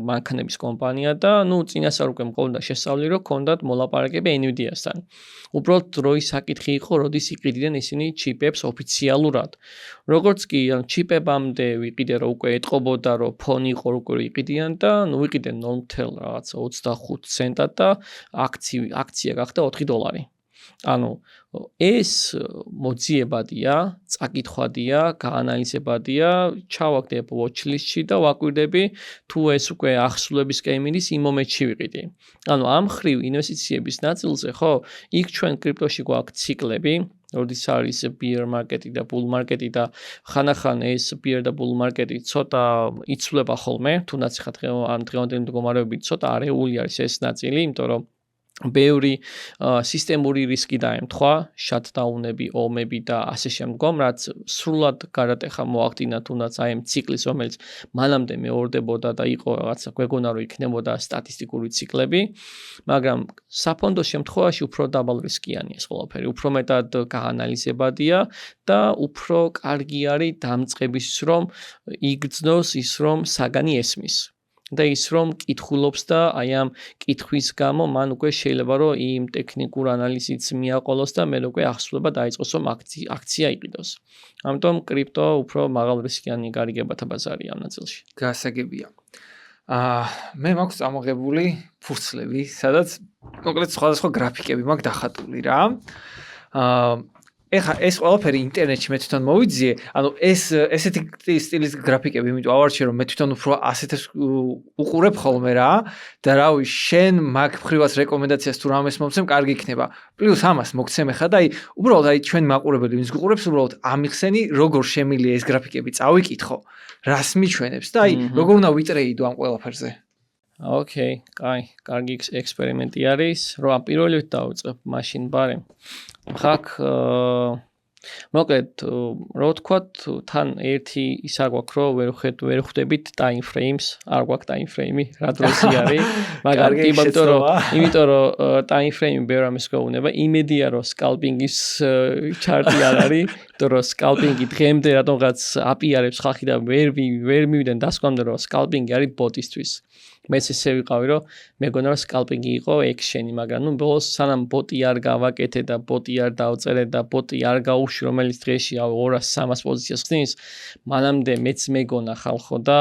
მანქანების კომპანია და წინასწარ უკვე მქონდა შესწავლილი რომ ქონდათ მოლაპარაკება Nvidia-სთან. უბრალოდ დროის საკითხი იყო, როდის იყიდნენ ისინი ჩიპებს ოფიციალურად. როგორც კი ჩიპებამდე ვიყიდე რომ უკვე ეტყობოდა რომ ფონი იყო უკვე იყიდიან და ვიყიდენ 0.25 ცენტად და აქცია გახდა $4. ანუ ეს მოძიებადია, წაკითხვადია, გაანალიზებადია, ჩავაგდებ watch-list-ში და ვაკვირდები თუ ეს უკვე ახსულების კეიმინის იმ მომენტში ვიყიდი. ანუ ამ ხრივ ინვესტიციების ნაწილზე, ხო, იქ ჩვენ კრიპტოში გვაქვს ციკლები, როდის არის bear market-ი და bull market-ი და ხანახან ეს bear და bull market-ი ცოტა იცვლება ხოლმე, თუნდაც ხა დღევანდელი მდგომარეობით ცოტა არეული არის ეს ნაწილი, იმიტომ რომ ბევრი სისტემური რისკი დაემთხვა, შატდაუნები, ომები და ასე შემდგომ, რაც სრულად გარატეხა მოახდინა თუნდაც აი ამ ციკლის, რომელიც მანამდე მეორდებოდა და იყო რაღაცა გვეგონა რომ იქნებოდა სტატისტიკური ციკლები, მაგრამ საფონდო შემთხვევაში უფრო დაბალ რისკიანი ეს ყველაფერი, უფრო მეტად გაანალიზებადია და უფრო კარგი არის დამწყების რომ იგრძნოს ის რომ საგანი ესმის. და ის რომ კითხულობს და აი ამ კითხვის გამო მან უკვე შეიძლება რომ იმ ტექნიკურ ანალიზიც მიაყოლოს და მე უკვე ახსულება დაიწყოს რომ აქცია იყიდოს. ამიტომ კრიპტო უფრო მაღალ რისკიანი გარიგებათა ბაზარია ამ ნაწილში. გასაგებია. მე მაქვს წამოღებული ფურცლები, სადაც მოკლედ სხვადასხვა გრაფიკები მაქვს დახატული რა. ეხა ეს ყველაფერი ინტერნეტში მე თვითონ მოვიძიე, ანუ ესეთი სტილის გრაფიკები, იმიტომ ავარჩიე რომ მე თვითონ უფრო ასეთებს უყურებ ხოლმე რა და რავი, შენ მაგ მხრივაც რეკომენდაციას თუ რამეს მომცემ, კარგი იქნება. პლუს ამას მოგცემ ხა და უბრალოდ ჩვენ მაყურებელი ვინც გუყურებს, უბრალოდ ამიხსენი როგორ შემილია ეს გრაფიკები, წავიკითხო, რას მიჩვენებს და როგორ უნდა ვიტრეიდო ამ ყველაფერზე. ოკეი, კარგი ექსპერიმენტი არის, რომ პირველივე დავიწყებ მაშინ ბარე. ხაკ მოკლედ რო ვთქვათ, თან ერთი ის არ გვაქვს, რომ ვერ ხვდებით time frames, არ გვაქვს time frame-ი, რა დროსი არის, მაგრამ იმიტომ რომ time frame-ი ბევრ ამის გვეუბნება, იმედია რომ scalping-ის ჩარტი არ არის, იმიტომ რომ scalping-ი დღემდე რატომღაც აპიარებს ხალხი და ვერ მივიდნენ დასკვამდე რომ scalping-ი არის bot-ისთვის. მეც ესე ვიყავი რომ მეგონა რომ scalping-ი იყო action-ი, მაგრამ ბოლოს სანამ bot-ი არ გავაკეთე და bot-ი არ დავწერე და bot-ი არ გაუშვი, რომელიც დღეში 200-300 პოზიციას ხსნის, მანამდე მეც მეგონა ხალხო და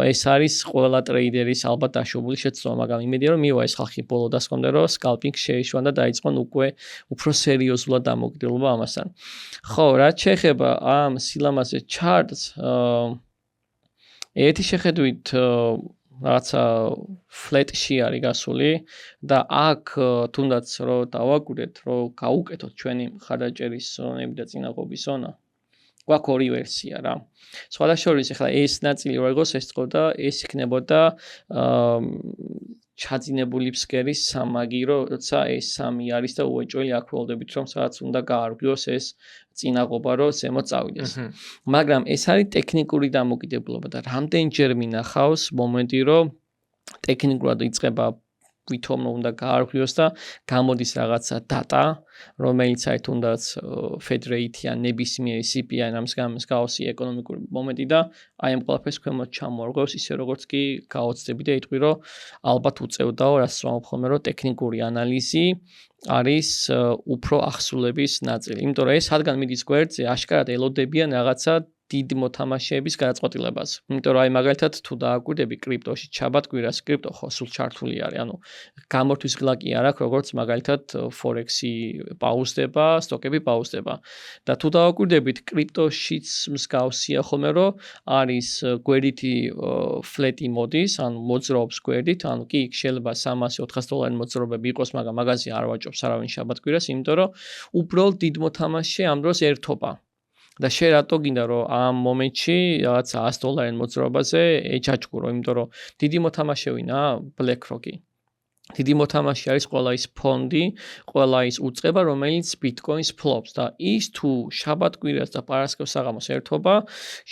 ეს არის ყველა ტრეიდერის ალბათ დაშვებული შეცდომა, მაგრამ იმედია რომ მივა ეს ხალხი ბოლო დასკვამდე რომ scalping შეეშვან და დაიწყონ უკვე უფრო სერიოზულად დამოკიდებულება ამასთან. ხო, რაც შეეხება ამ სილამაზე charts, ერთი შეხედვით რაღაცა flat-ში არის გასული და აქ თუნდაც რომ დავაკვირდეთ, რომ გაუკეთოთ ჩვენი მხარდაჭერის ზონები და წინაღობის ზონა. გვაქვს ორი ვერსია რა. სხვადასხვა ახლა ეს ნაწილი რო იყოს, ეს წოდა, ეს იქნებოდა ჩაძინებული ფსკერის სამაგირო, როცა ეს სამი არის და უეჭველი აქ ველოდებით რომ სადაც უნდა გაარღვიოს ეს წინაღობა რომ ზემოთ წავიდეს. მაგრამ ეს არის ტექნიკური დამოკიდებულება და რამდენჯერ მინახავს მომენტი რომ ტექნიკურად იწყება ვითომ რომ უნდა გაარღვიოს და გამოდის რაღაცა data, რომელიც აი თუნდაც Fed rate ან ნებისმიერი CPI ამის გამოსი ეკონომიკური მომენტი და აი ამ ყველაფერს ქვემოთ ჩამოარღვევს ისე როგორც კი გაოცდები და იტყვი რომ ალბათ უწევდაო რაც ვამბობ ხოლმე რომ ტექნიკური ანალიზი არის უფრო ახსულების ნაწილი. იმიტომ რომ ეს რადგან მიდის გვერდზე, აშკარად ელოდებიან რაღაცა დიდ მოთამაშეების გადაწყვეტილებას. იმიტომ რომ აი მაგალითად თუ დააკვირდები კრიპტოში ჩაბად კვირას კრიპტო ხო სულ ჩართული არის. ანუ გამორთვის ღლა კი არ აქვს, როგორც მაგალითად Forex-ი პაუზდება, სტოკები პაუზდება. და თუ დააკვირდებით კრიპტოშიც მსგავსია ხოლმე რომ არის გვერდითი flat-ი მოდის, ანუ მოძრაობს გვერდით, ანუ კი შეიძლება $300-400 მოძრაობები იყოს, მაგრამ მაგაზე არ ვაჭობს არავინ შაბათ კვირას, იმიტომ რომ უბრალოდ დიდ მოთამაშე ამ დროს ერთობა. და შენ რატო გინდა რომ ამ მომენტში რაღაცა $100 მოძრაობაზე ეჩაჭკურო, იმიტომ რომ დიდი მოთამაშე ვინა BlackRock-ი. დიდი მოთამაშე არის ყველა ის ფონდი, ყველა ის უწყება, რომელიც Bitcoin-ს ფლობს და ის თუ შაბათ კვირას და პარასკევს საღამოს ერთობა,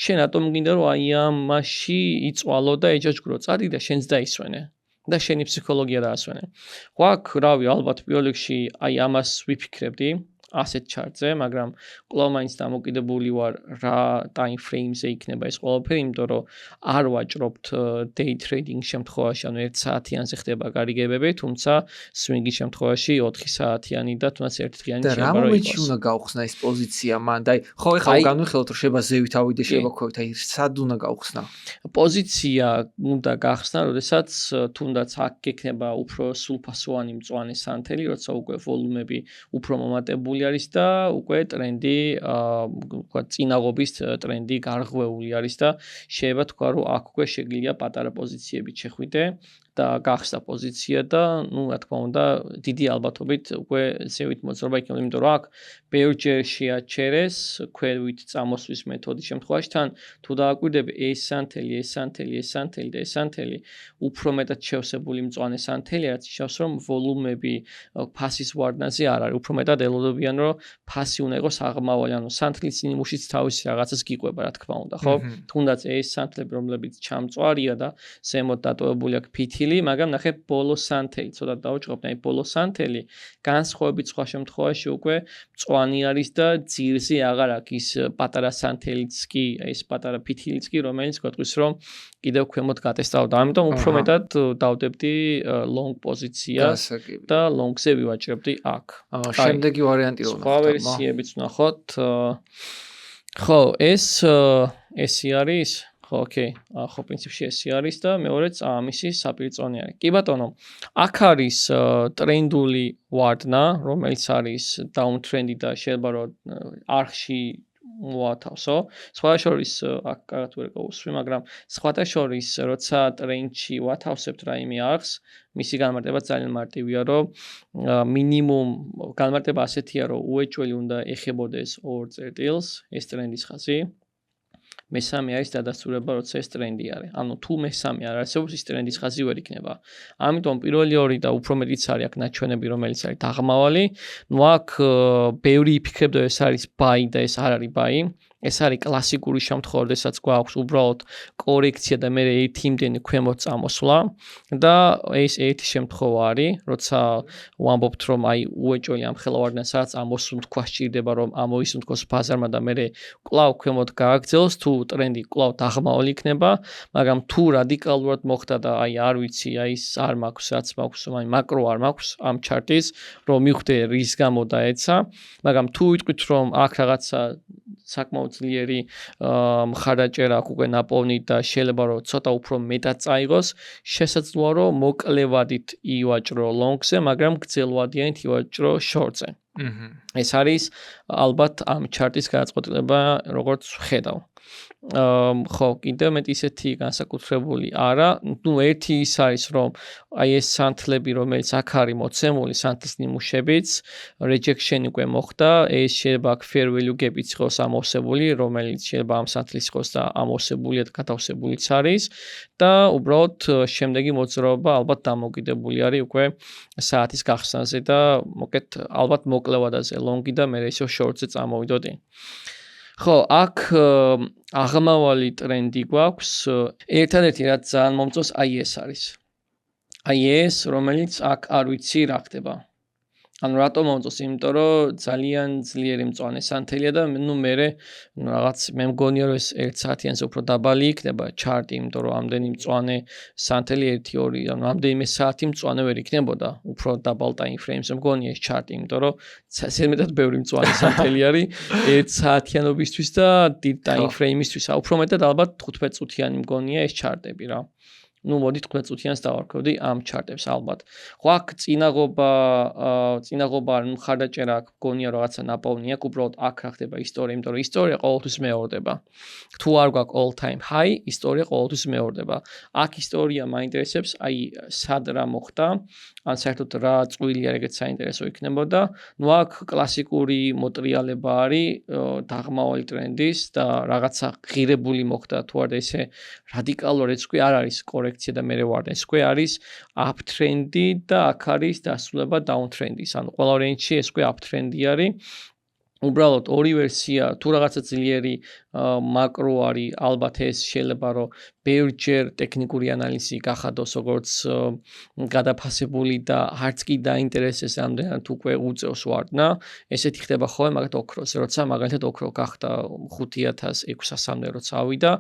შენ რატომ გინდა რომ აი ამაში იწვალო და ეჩაჭკურო, წადი და შენც დაისვენე. და შენი ფსიქოლოგია დაასვენე. გვაქვს, რავი, ალბათ პირველ რიგში აი ამას ვიფიქრებდი. ასეთ ჩარტზე, მაგრამ კვლავ მაინც დამოკიდებული ვარ რა time frame-ზე იქნება ეს ყველაფერი, იმიტომ რომ არ ვაჭრობთ day trading შემთხვევაში, ანუ 1 საათიანზე ხდება გარიგებები, თუმცა swing-ის შემთხვევაში 4 საათიანი და თუნდაც 1 დღიანი და რა შეიძლება რომ მომენტში იყოს. უნდა გავხსნა ეს პოზიცია მან და ხო ეხლა განვიხილოთ რომ შეიძლება ზევით ავიდე შეიძლება ქვევით აი სად უნდა გავხსნა პოზიცია უნდა გახსნა, როდესაც თუნდაც აქ გექნება უფრო სულფასოვანი მწვანე სანთელი, როცა უკვე ვოლუმები უფრო მომატებული არის და უკვე ტრენდი, ვთქვათ, წინაღობის ტრენდი გარღვეული არის და შეიძლება თქვა, რომ აქ უკვე შეგიძლია პატარა პოზიციებით შეხვიდე და გახსნა პოზიცია და ნუ რა თქმა უნდა დიდი ალბათობით უკვე ზევით მოძრაობა იქნება, იმიტომ რომ აქ ბევრჯერ შეაჩერეს ქვევით წამოსვლის მეთოდის შემთხვევაში თან თუ დააკვირდები ეს სანთელი და ეს სანთელი უფრო მეტად შევსებული მწვანე სანთელია, რაც ნიშნავს რომ ვოლუმები ფასის ვარდნაზე არ არის, უფრო მეტად ელოდებიან რომ ფასი უნდა იყოს აღმავალი, ანუ სანთლის ნიმუშიც თავისი რაღაცას გიყვება რა თქმა უნდა, ხო? თუნდაც ეს სანთლები რომლებიც ჩამწვარია და ზემოთ დატოვებული აქვს ფითილი, მაგრამ ნახე ბოლო სანთელი, ცოტა დავუჭყობთ, აი ბოლო სანთელი განსხვავებით სხვა შემთხვევაში უკვე მწვანე არის და ძირზე აღარ აქვს ის პატარა სანთელიც კი, ეს პატარა ფითილიც კი, რომელიც გვეტყვის რომ კიდევ ქვემოთ გატესტავდა. ამიტომ უფრო მეტად დავდებდი long პოზიციას და long-ზე ვივაჭრებდი აქ. შემდეგი ვარიანტი რა სხვა ვერსიებიც ვნახოთ. ხო, ესი არის ხო, ოკეი, ხო პრინციპში ესი არის და მეორეც ამისი საპირწონე არის. კი ბატონო, აქ არის ტრენდული ვარდნა, რომელიც არის downtrend-ი და შეიძლება რომ არხში მოათავსო. სხვათა შორის აქ კარგად ვერ გავუსვი, მაგრამ სხვათა შორის როცა ტრენდში ვათავსებთ რაიმე არხს, მისი განმარტება ძალიან მარტივია, რომ მინიმუმ განმარტება ასეთია, რომ უეჭველი უნდა ეხებოდეს 2 წერტილს, ეს ტრენდის ხაზი. მესამე არის დადასტურება, როცა ეს ტრენდი არის. ანუ თუ მესამე არ არსებობს, ის ტრენდის ხაზი ვერ იქნება. ამიტომ პირველი ორი და უფრო მეტიც არის აქ ნაჩვენები, რომელიც არის დაღმავალი. ნუ აქ ბევრი იფიქრებდა, ეს არის buy და ეს არ არის buy. ეს არის კლასიკური შემთხვევა, როდესაც გვაქვს უბრალოდ კორექცია და მე ერთი იმდენი ქვემოთ წამოსვლა და ეს ერთი შემთხვევა არის, როცა ვამბობთ, რომ აი უეჭველი ამ ხელოვარდნას რაც ამოსულ თქვა სჭირდება, რომ ამოისუნთქოს ბაზარმა და მე კვლავ ქვემოთ გააგრძელოს, თუ ტრენდი კვლავ დაღმავალი იქნება, მაგრამ თუ რადიკალურად მოხდა და აი არ ვიცი, აი ეს არ მაქვს, რაც მაქვს, აი მაკრო არ მაქვს ამ ჩარტის, რომ მივხვდე რის გამო დაეცა, მაგრამ თუ ვიტყვით, რომ აქ რაღაცა საკმაოდ ძლიერი მხარდაჭერა აქვს უკვე ნაპოვნი და შეიძლება რომ ცოტა უფრო მეტად წაიღოს, შესაძლოა რომ მოკლევადით ივაჭრო long-ზე, მაგრამ გრძელვადიანით ივაჭრო short-ზე. ეს არის ალბათ ამ ჩარტის გადაწყვეტილება, როგორც ვხედავ. ხო, კიდევ მეტი ისეთი განსაკუთრებული არა. ნუ ერთი ის არის, რომ აი ეს სანთლები, რომელიც აქ არის მოცემული, სანთლის ნიმუშებიც, rejection უკვე მოხდა, ეს შეიძლება აქ fair value gap-იც იყოს ამოვსებული, რომელიც შეიძლება ამ სანთლის იყოს და ამოვსებულია და გათავსებულიც არის და უბრალოდ შემდეგი მოძრაობა ალბათ დამოკიდებული არის უკვე საათის გახსნაზე და მოკეთ ალბათ მოკლევადაზე long-ი და მე ისევ short-ზე წამოვიდოდი. ხო, აქ აღმავალი ტრენდი გვაქვს. ერთადერთი რაც ძალიან მომწონს, აი ეს არის. აი ეს, რომელიც აქ არ ვიცი რა ხდება. ანუ რატომ მომწონს? იმიტომ რომ ძალიან ძლიერი მწვანე სანთელია და ნუ მე რაღაც მე მგონია რომ ეს 1 საათიანზე უფრო დაბალი იქნება ჩარტი, იმიტომ რომ ამდენი მწვანე სანთელი 1-2, ანუ ამდენიმე საათი მწვანე ვერ იქნებოდა. უფრო დაბალ time frame-ზე მგონია ეს ჩარტი, იმიტომ რომ ზედმეტად ბევრი მწვანე სანთელი არის 1 საათიანობისთვის და დიდ time frame-ისთვის. უფრო მეტად ალბათ 15 წუთიანი მგონია ეს ჩარტები რა. ნუ მოდი 15 წუთიანს დავარქვევდი ამ ჩარტებს ალბათ. ხო აქ წინაღობა არ მხარდაჭერა აქ მგონია რაღაცა ნაპოვნი აქვს, უბრალოდ აქ რა ხდება ისტორია, იმიტომ რომ ისტორია ყოველთვის მეორდება. თუ არ გვაქვს all time high, ისტორია ყოველთვის მეორდება. აქ ისტორია მაინტერესებს, აი სად რა მოხდა, ან საერთოდ რა წვილი არ ეგეც საინტერესო იქნებოდა. ნუ აქ კლასიკური მოტრიალება არის დაღმავალი ტრენდის და რაღაცა ღირებული მოხდა, თუ არა ესე რადიკალურიც კი არ არის კორექცია და მე ვარ ეს კვე არის uptrend-ი და აქ არის დასრულება downtrend-ის. ანუ ყველა რენჯში ეს კვე uptrend-ი არის. უბრალოდ ორი ვერსია, თუ რაღაცა ძლიერი მაკრო არის, ალბათ ეს შეიძლება რომ ბევრჯერ ტექნიკური ანალიზი გახადოს როგორც გადაფასებული და არც კი დაინტერესეს ამდენად უკვე უწევს ვარდნა, ესეთი ხდება ხოლმე მაგათ ოქროზე, როცა მაგალითად ოქრო გახდა 5600-ამდე როცა ავიდა,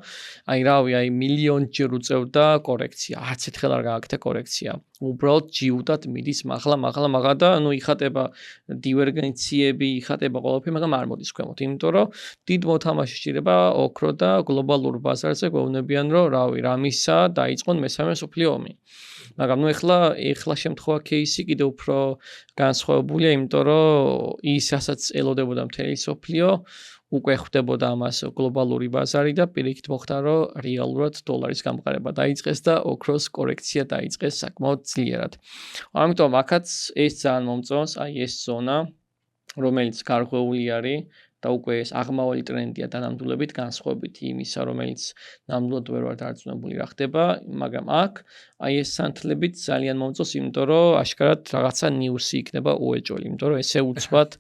აი რავი, აი მილიონჯერ უწევდა კორექცია, არც ერთხელ არ გააკეთა კორექცია. უბრალოდ ჯიუტად მიდის მაღლა და იხატება დივერგენციები, იხატება ყველაფერი, მაგრამ არ მოდის ქვემოთ, იმიტომ რომ დიდ მოთამაშე სჭირდება ოქრო და გლობალურ ბაზარზე გვეუბნებიან, რომ რავი, რამისა დაიწყონ მესამე მსოფლიო ომი. მაგრამ ეხლა შემთხვევა кейსი კიდე უფრო განსხვავებულია, იმიტომ რომ ის რასაც ელოდებოდა მთელი მსოფლიო უკვე ხვდებოდა ამას გლობალური ბაზარი და პირიქით მოხდა, რომ რეალურად დოლარის გამყარება დაიწყეს და ოქროს კორექცია დაიწყეს საკმაოდ ძლიერად. ამიტომ აქაც ეს ძალიან მომწონს, აი ეს ზონა, რომელიც გარღვეული არის და უკვე ეს აღმავალი ტრენდია დანამდვილებით განსხვავებით იმისა, რომელიც ნამდვილად ვერ ვარ დარწმუნებული რა ხდება, მაგრამ აქ აი ეს სანთლებით ძალიან მომწონს, იმიტომ რომ აშკარად რაღაცა ნიუსი იქნება უეჭველი, იმიტომ რომ ესე უცბად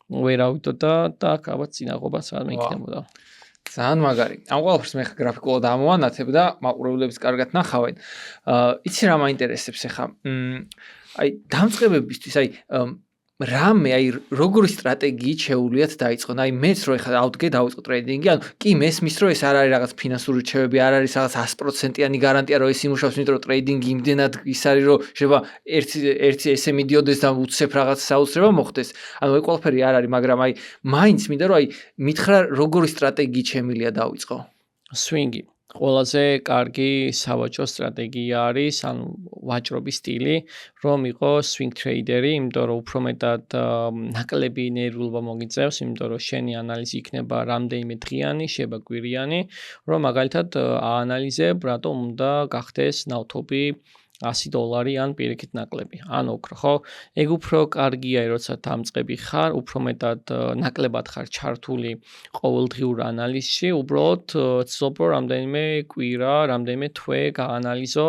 ვერ ავიდოდა და აქ ალბათ წინაღობაც არ მეიქნებოდა. ძალიან მაგარი. ამ ყველაფერს მე გრაფიკულად ამოვანათებ და მაყურებლებს კარგად ნახავენ. იცი რა მაინტერესებს ახლა? აი დამწყებებისთვის, აი რამე, აი როგორი სტრატეგიით შეუძლიათ დაიწყონ? აი მეც რო ახლა დავიწყო ტრეიდინგი, ანუ კი მესმის რომ ეს არ არის რაღაც ფინანსური რჩევები, არ არის რაღაც 100%-იანი გარანტია რომ ეს იმუშავს, იმიტომ რომ ტრეიდინგი იმდენად ის არის რომ შეიძლება ერთი ესე მიდიოდეს და უცებ რაღაც საოცრება მოხდეს. ანუ ეს ყველაფერი არ არის, მაგრამ აი მაინც მინდა რომ აი მითხრა როგორი სტრატეგიით შემიძლია დავიწყო? სვინგი ყველაზე კარგი სავაჭრო სტრატეგია არის, ანუ ვაჭრობის სტილი, რომ იყოს swing trader-ი, იმიტომ რომ უფრო მეტად ნაკლები ნერვულობა მოგიწევს, იმიტომ რომ შენი ანალიზი იქნება რამდენიმე დღიანი, შეიძლება კვირიანი, რომ მაგალითად აანალიზებ, რატომ უნდა გახდეს ნავთობი $100 ან პირიქით ნაკლები, ან ოქრო, ხო? ეგ უფრო კარგია, როცა დამწყები ხარ, უფრო მეტად ნაკლებად ხარ ჩართული ყოველდღიურ ანალიზში, უბრალოდ ცდილობ რომ რამდენიმე კვირა, რამდენიმე თვე გაანალიზო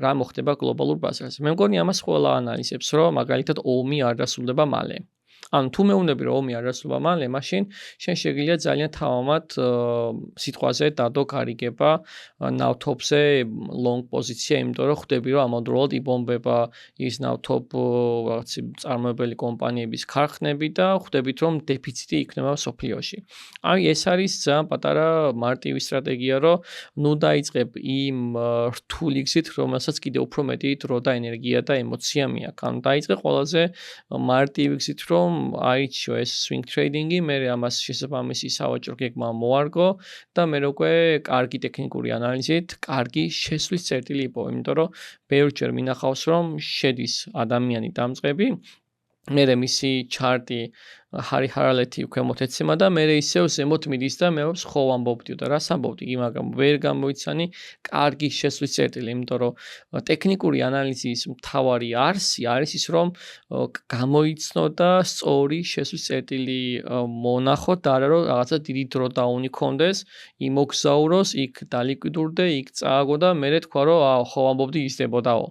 რა მოხდება გლობალურ ბაზარზე. მე მგონი ამას ყველა ანალიზებს, რომ მაგალითად ომი არ დასრულდება მალე. ანუ თუ მეუბნები რომ ომი არ დასრულდება მალე, მაშინ შენ შეგიძლია ძალიან თავამად სიტყვაზე დადო გარიგება ნავთობზე long პოზიცია, იმიტომ რომ ხვდები რომ ამავდროულად იბომბება ის ნავთობ რაღაც წარმოებელი კომპანიების ქარხნები და ხვდებით რომ დეფიციტი იქნება მსოფლიოში. აი ეს არის ძალიან პატარა მარტივი სტრატეგია, რომ ნუ დაიწყებ იმ რთული გზით, რომელსაც კიდევ უფრო მეტი დრო და ენერგია და ემოცია მიაქვს. ანუ დაიწყე ყველაზე მარტივი გზით, რომ აიჩიო ეს swing trading-ი, მე ამას შესაბამისი სავაჭრო გეგმა მოარგო და მე უკვე კარგი ტექნიკური ანალიზით, კარგი შესვლის წერტილი იპოვე, იმიტომ რომ ბევრჯერ მინახავს რომ შედის ადამიანი დამწყები, მე მისი ჩარტი ჰარი ჰარალეთი ქვემოთ ეცემა და მე ისევ ზემოთ მიდის და მე ხო ამბობდიო და რას ამბობდი, მაგრამ ვერ გამოიცანი კარგი შესვლის წერტილი, იმიტომ რომ ტექნიკური ანალიზის მთავარი არსი არის ის, რომ გამოიცნო და სწორი შესვლის წერტილი მონახოთ და არა რომ რაღაცა დიდი დრო დაუნი ქონდეს, იმოგზაუროს, იქ დალიკვიდურდე, იქ წააგო და მე თქვა რომ ხო ამბობდი ისდებოდაო.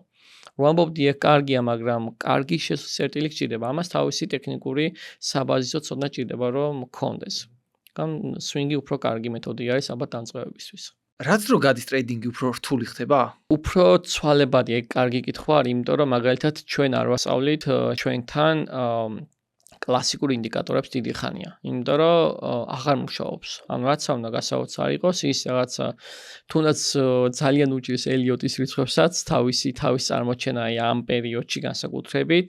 რომ ამბობდი ეგ კარგია, მაგრამ კარგი შესვლის წერტილი გჭირდება. ამას თავისი ტექნიკური საბაზისო ცოდნა გჭირდება რომ გქონდეს. ან swing-ი უფრო კარგი მეთოდი არის ალბათ დამწყებებისთვის. რაც რო გადის ტრეიდინგი უფრო რთული ხდება? უფრო ცვალებადი, ეგ კარგი კითხვა არის, იმიტომ რომ მაგალითად ჩვენ არ ვასწავლით ჩვენთან კლასიკურ ინდიკატორებს დიდი ხანია, იმიტომ რომ აღარ მუშაობს. ანუ რაცა უნდა გასაოცარი იყოს, ის რაღაცა თუნდაც ძალიან უჭირს ელიოტის რიცხვებსაც, თავისი წარმოჩენაა ამ პერიოდში განსაკუთრებით.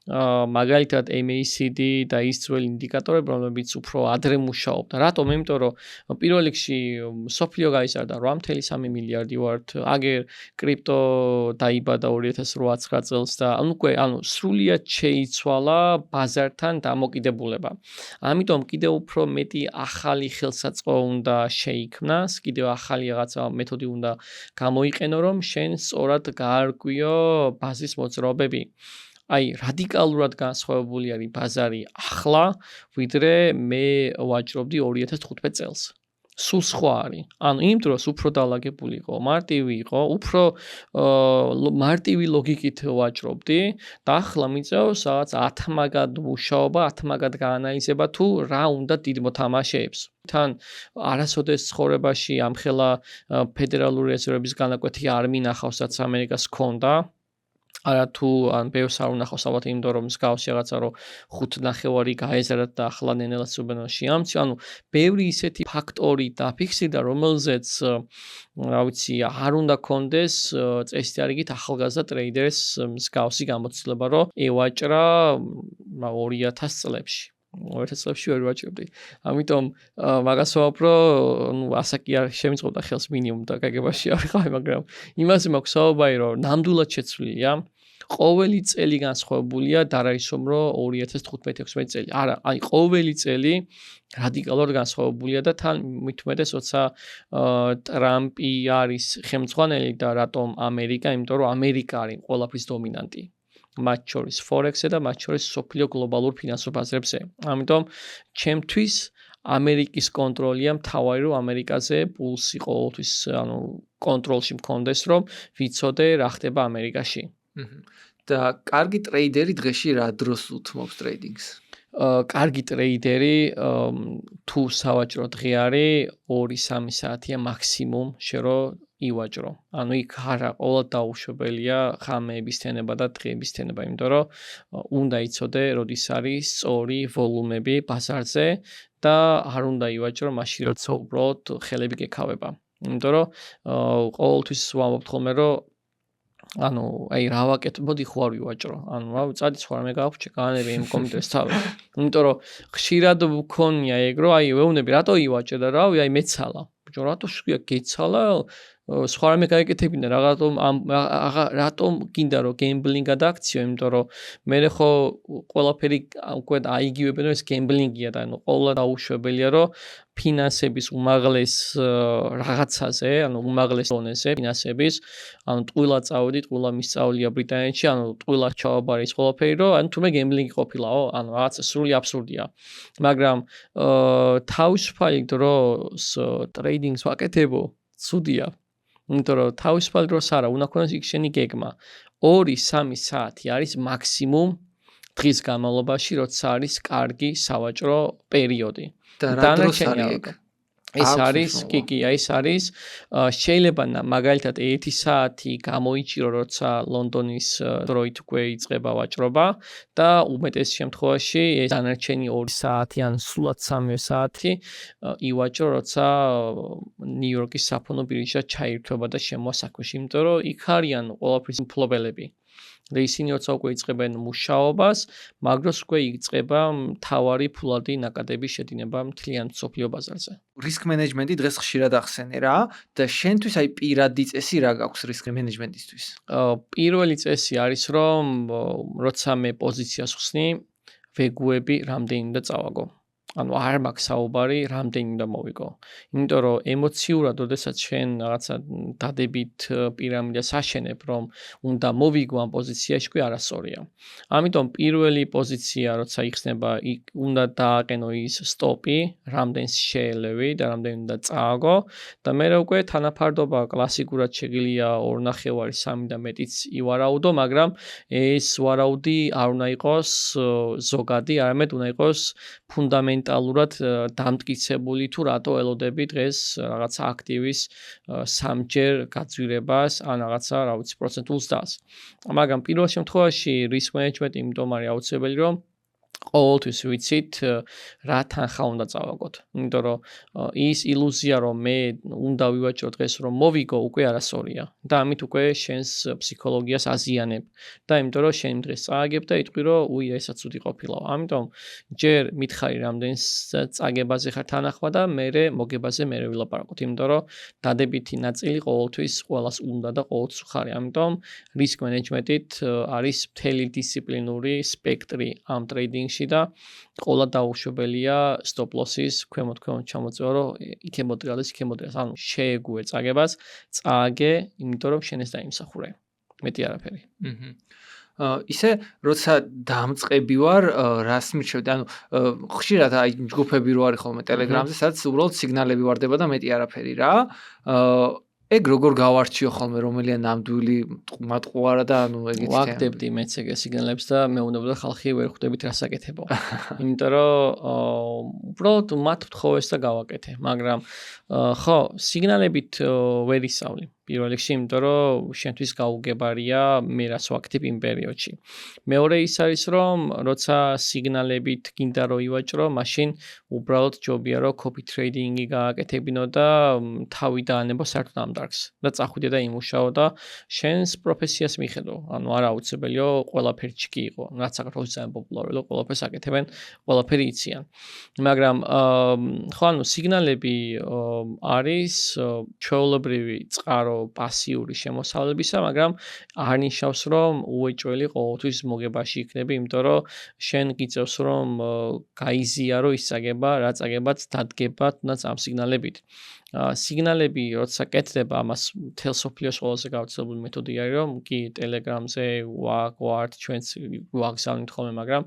მაგალითად MACD და ის ძველი ინდიკატორები, რომლებიც უფრო ადრე მუშაობდა. რატომ? იმიტომ რომ პირველ რიგში სოფლიო გაიზარდა 8.3 მილიარდი ვართ, აგერ კრიპტო დაიბადა 2008 წელს და ანუ სრულიად შეიცვალა ბაზართან დამოკიდებულება. ამიტომ კიდევ უფრო მეტი ახალი ხელსაწყო უნდა შეიქმნას, კიდევ ახალი რაღაცა მეთოდი უნდა გამოიყენო, რომ შენ სწორად გაარკვიო ბაზრის მოძრაობები. აი, რადიკალურად განსხვავებული არის ბაზარი ახლა, ვიდრე მე ვაჭრობდი 2015 წელს. სულ სხვა არის. ანუ იმ დროს უფრო დალაგებული იყო, მარტივი იყო, უფრო მარტივი ლოგიკით ვაჭრობდი და ახლა მიწევს რაღაც 10 მაგად მუშაობა, 10 მაგად გაანალიზება თუ რა უნდა დიდ მოთამაშეებს. თან არასოდეს ცხოვრებაში ამხელა ფედერალური რეზერვების განაკვეთი არ მინახავს, რაც ამერიკას ჰქონდა. არა თუ ან ბევრს არ უნახავს ალბათ იმიტომ რომ მსგავსი რაღაცა რომ 5.5 გაეზარდა და ახლა ნენელაც უბანოში ამცი ანუ ბევრი ისეთი ფაქტორი დაფიქსირდა რომელზეც რა ვიცი არ უნდა კონდეს წესიარიგით ახალგაზრდა ტრეიდერს მსგავსი გამოცდილება რომ ევაჭრა 2000 წლებში 2000 წლებში ვერ ვაჭრებდი. ამიტომ მაგას ვაფრო, ნუ ასაკი არ შემიწყობდა ხელს მინიმუმ და გაგებაში არ ვიყავი, მაგრამ იმაზე მაქვს საუბარი, რომ ნამდვილად შეცვლილია. ყოველი წელი განსხვავებულია და რა ისომ რომ 2015-16 წელი. არა, აი ყოველი წელი რადიკალურად განსხვავებულია და თან მithumetes როცა ტრამპი არის ხელმძღვანელი და რატომ ამერიკა, იმიტომ რომ ამერიკა არის ყველაფრის დომინანტი. მათ შორის Forex-ზე და მათ შორის სოფლიო გლობალურ ფინანსურ ბაზრებზე. ამიტომ ჩემთვის ამერიკის კონტროლია მთავარი რომ ამერიკაზე პულსი ყოველთვის ანუ კონტროლში მქონდეს რომ ვიცოდე რა ხდება ამერიკაში. და კარგი ტრეიდერი დღეში რა დროს უთმობს ტრეიდინგს? კარგი ტრეიდერი თუ სავაჭრო დღე არის 2-3 საათია მაქსიმუმ შერო ივაჭრო. ანუ იქ არა ყოველად დაუშვებელია ღამეების თენება და დღეების თენება, იმიტომ რომ უნდა იცოდე როდის არის სწორი ვოლუმები ბაზარზე და არ უნდა ივაჭრო მაშინ როცა უბრალოდ ხელები გეკავება. იმიტომ რომ ყოველთვის ვამბობ ხოლმე რომ ანუ აი რა ვაკეთებ, მოდი ხო არ ვივაჭრო. ანუ რა წადი სხვა რამე გავხჩე, განები იმ კომპიუტერს თავი. იმიტომ რომ ხშირად მქონია ეგ რომ აი ვეუბნები რატო ივაჭრე და რავი აი მეცალა. ბიჭო რატო შევია გეცალა? სხვა რამე გაეკეთებინა რატომ გინდა რომ გემბლინგა დააქციო, იმიტომ რომ მე ხო ყველაფერი უკვე აიგივებენ რომ ეს გემბლინგია და ანუ ყოველად დაუშვებელია რომ ფინანსების უმაღლეს რაღაცაზე, ანუ უმაღლეს დონეზე ფინანსების, ანუ ტყუილად წავედი, ტყუილად მისწავლია ბრიტანეთში, ანუ ტყუილად ჩავაბარის ყველაფერი, რომ ანუ თუმე გემბლინგი ყოფილაო, ანუ რაღაცა სრული აბსურდია. მაგრამ თავისუფალი დროს ტრეიდინგს ვაკეთებო, ცუდია. იმიტომ რომ თავისუფალ დროს არა, უნდა ქონდეს იქ შენი გეგმა. 2-3 საათი არის მაქსიმუმ დღის განმავლობაში, როცა არის კარგი სავაჭრო პერიოდი. და რა დროს არის ეგ? ეს არის, კი, ეს არის შეიძლება მაგალითად 1 საათი გამოიჭირო, როცა ლონდონის დროით უკვე იწყება ვაჭრობა და უმეტეს შემთხვევაში ეს დანარჩენი 2 საათი ან სულად 3 საათი ივაჭრო, როცა ნიუ-იორკის საფონო ბირჟა ჩაირთვება და შემოვა საქმეში, იმიტომ რომ იქ არიან ყველაფრის მფლობელები. და ისინი როცა უკვე იწყებენ მუშაობას, მაგდროს უკვე იწყება მთავარი ფულადი ნაკადების შედინება მთლიან მსოფლიო ბაზარზე. რისკ მენეჯმენტი დღეს ხშირად ახსენე რა და შენთვის აი პირადი წესი რა გაქვს რისკ მენეჯმენტისთვის? პირველი წესი არის რომ როცა მე პოზიციას ხსნი, ვეგუები რამდენი უნდა წავაგო. ანუ არ მაქვს საუბარი რამდენი უნდა მოვიგო. იმიტომ რომ ემოციურად, როდესაც შენ რაღაცა დადებით პირამიდას აშენებ, რომ უნდა მოვიგო ამ პოზიციაში, კი არასწორია. ამიტომ პირველი პოზიცია, როცა იხსნება, უნდა დააყენო ის სტოპი, რამდენს შეელევი და რამდენი უნდა წააგო და მე უკვე თანაფარდობა კლასიკურად შეგიძლია 2.5-3 და მეტიც ივარაუდო, მაგრამ ეს ვარაუდი არ უნდა იყოს ზოგადი, არამედ უნდა იყოს ფუნდამენტალურად დამტკიცებული თუ რატო ელოდები დღეს რაღაცა აქტივის 3ჯერ გაძვირებას ან რაღაცა რა ვიცი პროცენტულს დას. მაგრამ პირველ შემთხვევაში რისკ მენეჯმენტი იმიტომ არის აუცილებელი რომ ყოველთვის ვიცით რა თანხა უნდა წავაგოთ. იმიტომ რომ ის ილუზია რომ მე უნდა ვივაჭრო დღეს რომ მოვიგო უკვე არასწორია და ამით უკვე შენს ფსიქოლოგიას აზიანებ და იმიტომ რომ შენ დღეს წააგებ და იტყვი რომ უი ესა ცუდი ყოფილაო. ამიტომ ჯერ მითხარი რამდენს წაგებაზე ხარ თანახმა და მერე მოგებაზე მერე ვილაპარაკოთ. იმიტომ რომ დადებითი ნაწილი ყოველთვის ყველას უნდა და ყოველთვის ხარი. ამიტომ რისკ მენეჯმენტით არის მთელი დისციპლინური სპექტრი ამ ტრეიდინგ და ყოლა დაუშვებელია stop loss-ის ქვემოთ ჩამოწევა, რომ იქე მოდრიალეს, იქე მოდრიალეს. ანუ შეეგუე წაგებას, წააგე, იმიტომ რომ შენ ეს დაიმსახურე. მეტი არაფერი. ისე როცა დამწყები ვარ, რას მირჩევდი? ანუ ხშირად აი ჯგუფები რო არის ხოლმე Telegram-ზე, სადაც უბრალოდ სიგნალები ვარდება და მეტი არაფერი რა. ეგ როგორ გავარჩიო ხოლმე რომელია ნამდვილი მატყუარა და ანუ ეგეთი ვაგდებდი მეც ეგ სიგნალებს და მეუბნებოდა ხალხი ვერ ხვდებით რას აკეთებო. იმიტომ რომ უბრალოდ მათ ვთხოვეს და გავაკეთე, მაგრამ ხო, სიგნალებით ვერ ისწავლი. პირველ რიგში, იმიტომ რომ შენთვის გაუგებარია მე რას ვაკეთებ იმ პერიოდში. მეორე ის არის, რომ როცა სიგნალებით გინდა რომ ივაჭრო, მაშინ უბრალოდ ჯობია რომ copy trading-ი გააკეთებინო და თავი დაანებო საერთოდ ამ დარგს და წახვიდე და იმუშაო და შენს პროფესიას მიხედო. ანუ არა აუცილებელია ყველაფერში კი იყო. რაც საქართველოს ძალიან პოპულარულია, ყველაფერს აკეთებენ, ყველაფერი იციან. მაგრამ ხო ანუ სიგნალები არის ჩვეულებრივი წყარო პასიური შემოსავლებისა, მაგრამ არ ნიშნავს, რომ უეჭველი ყოველთვის მოგებაში იქნები, იმიტომ რომ შენ გიწევს, რომ გაიზიარო ის წაგება, რა წაგებაც დადგება თუნდაც ამ სიგნალებით. სიგნალები როცა კეთდება, ამას მთელ სოფლიოს ყველაზე გავრცელებული მეთოდი არის, რომ კი Telegram-ზე ვარ ჩვენც ვაგზავნით ხოლმე, მაგრამ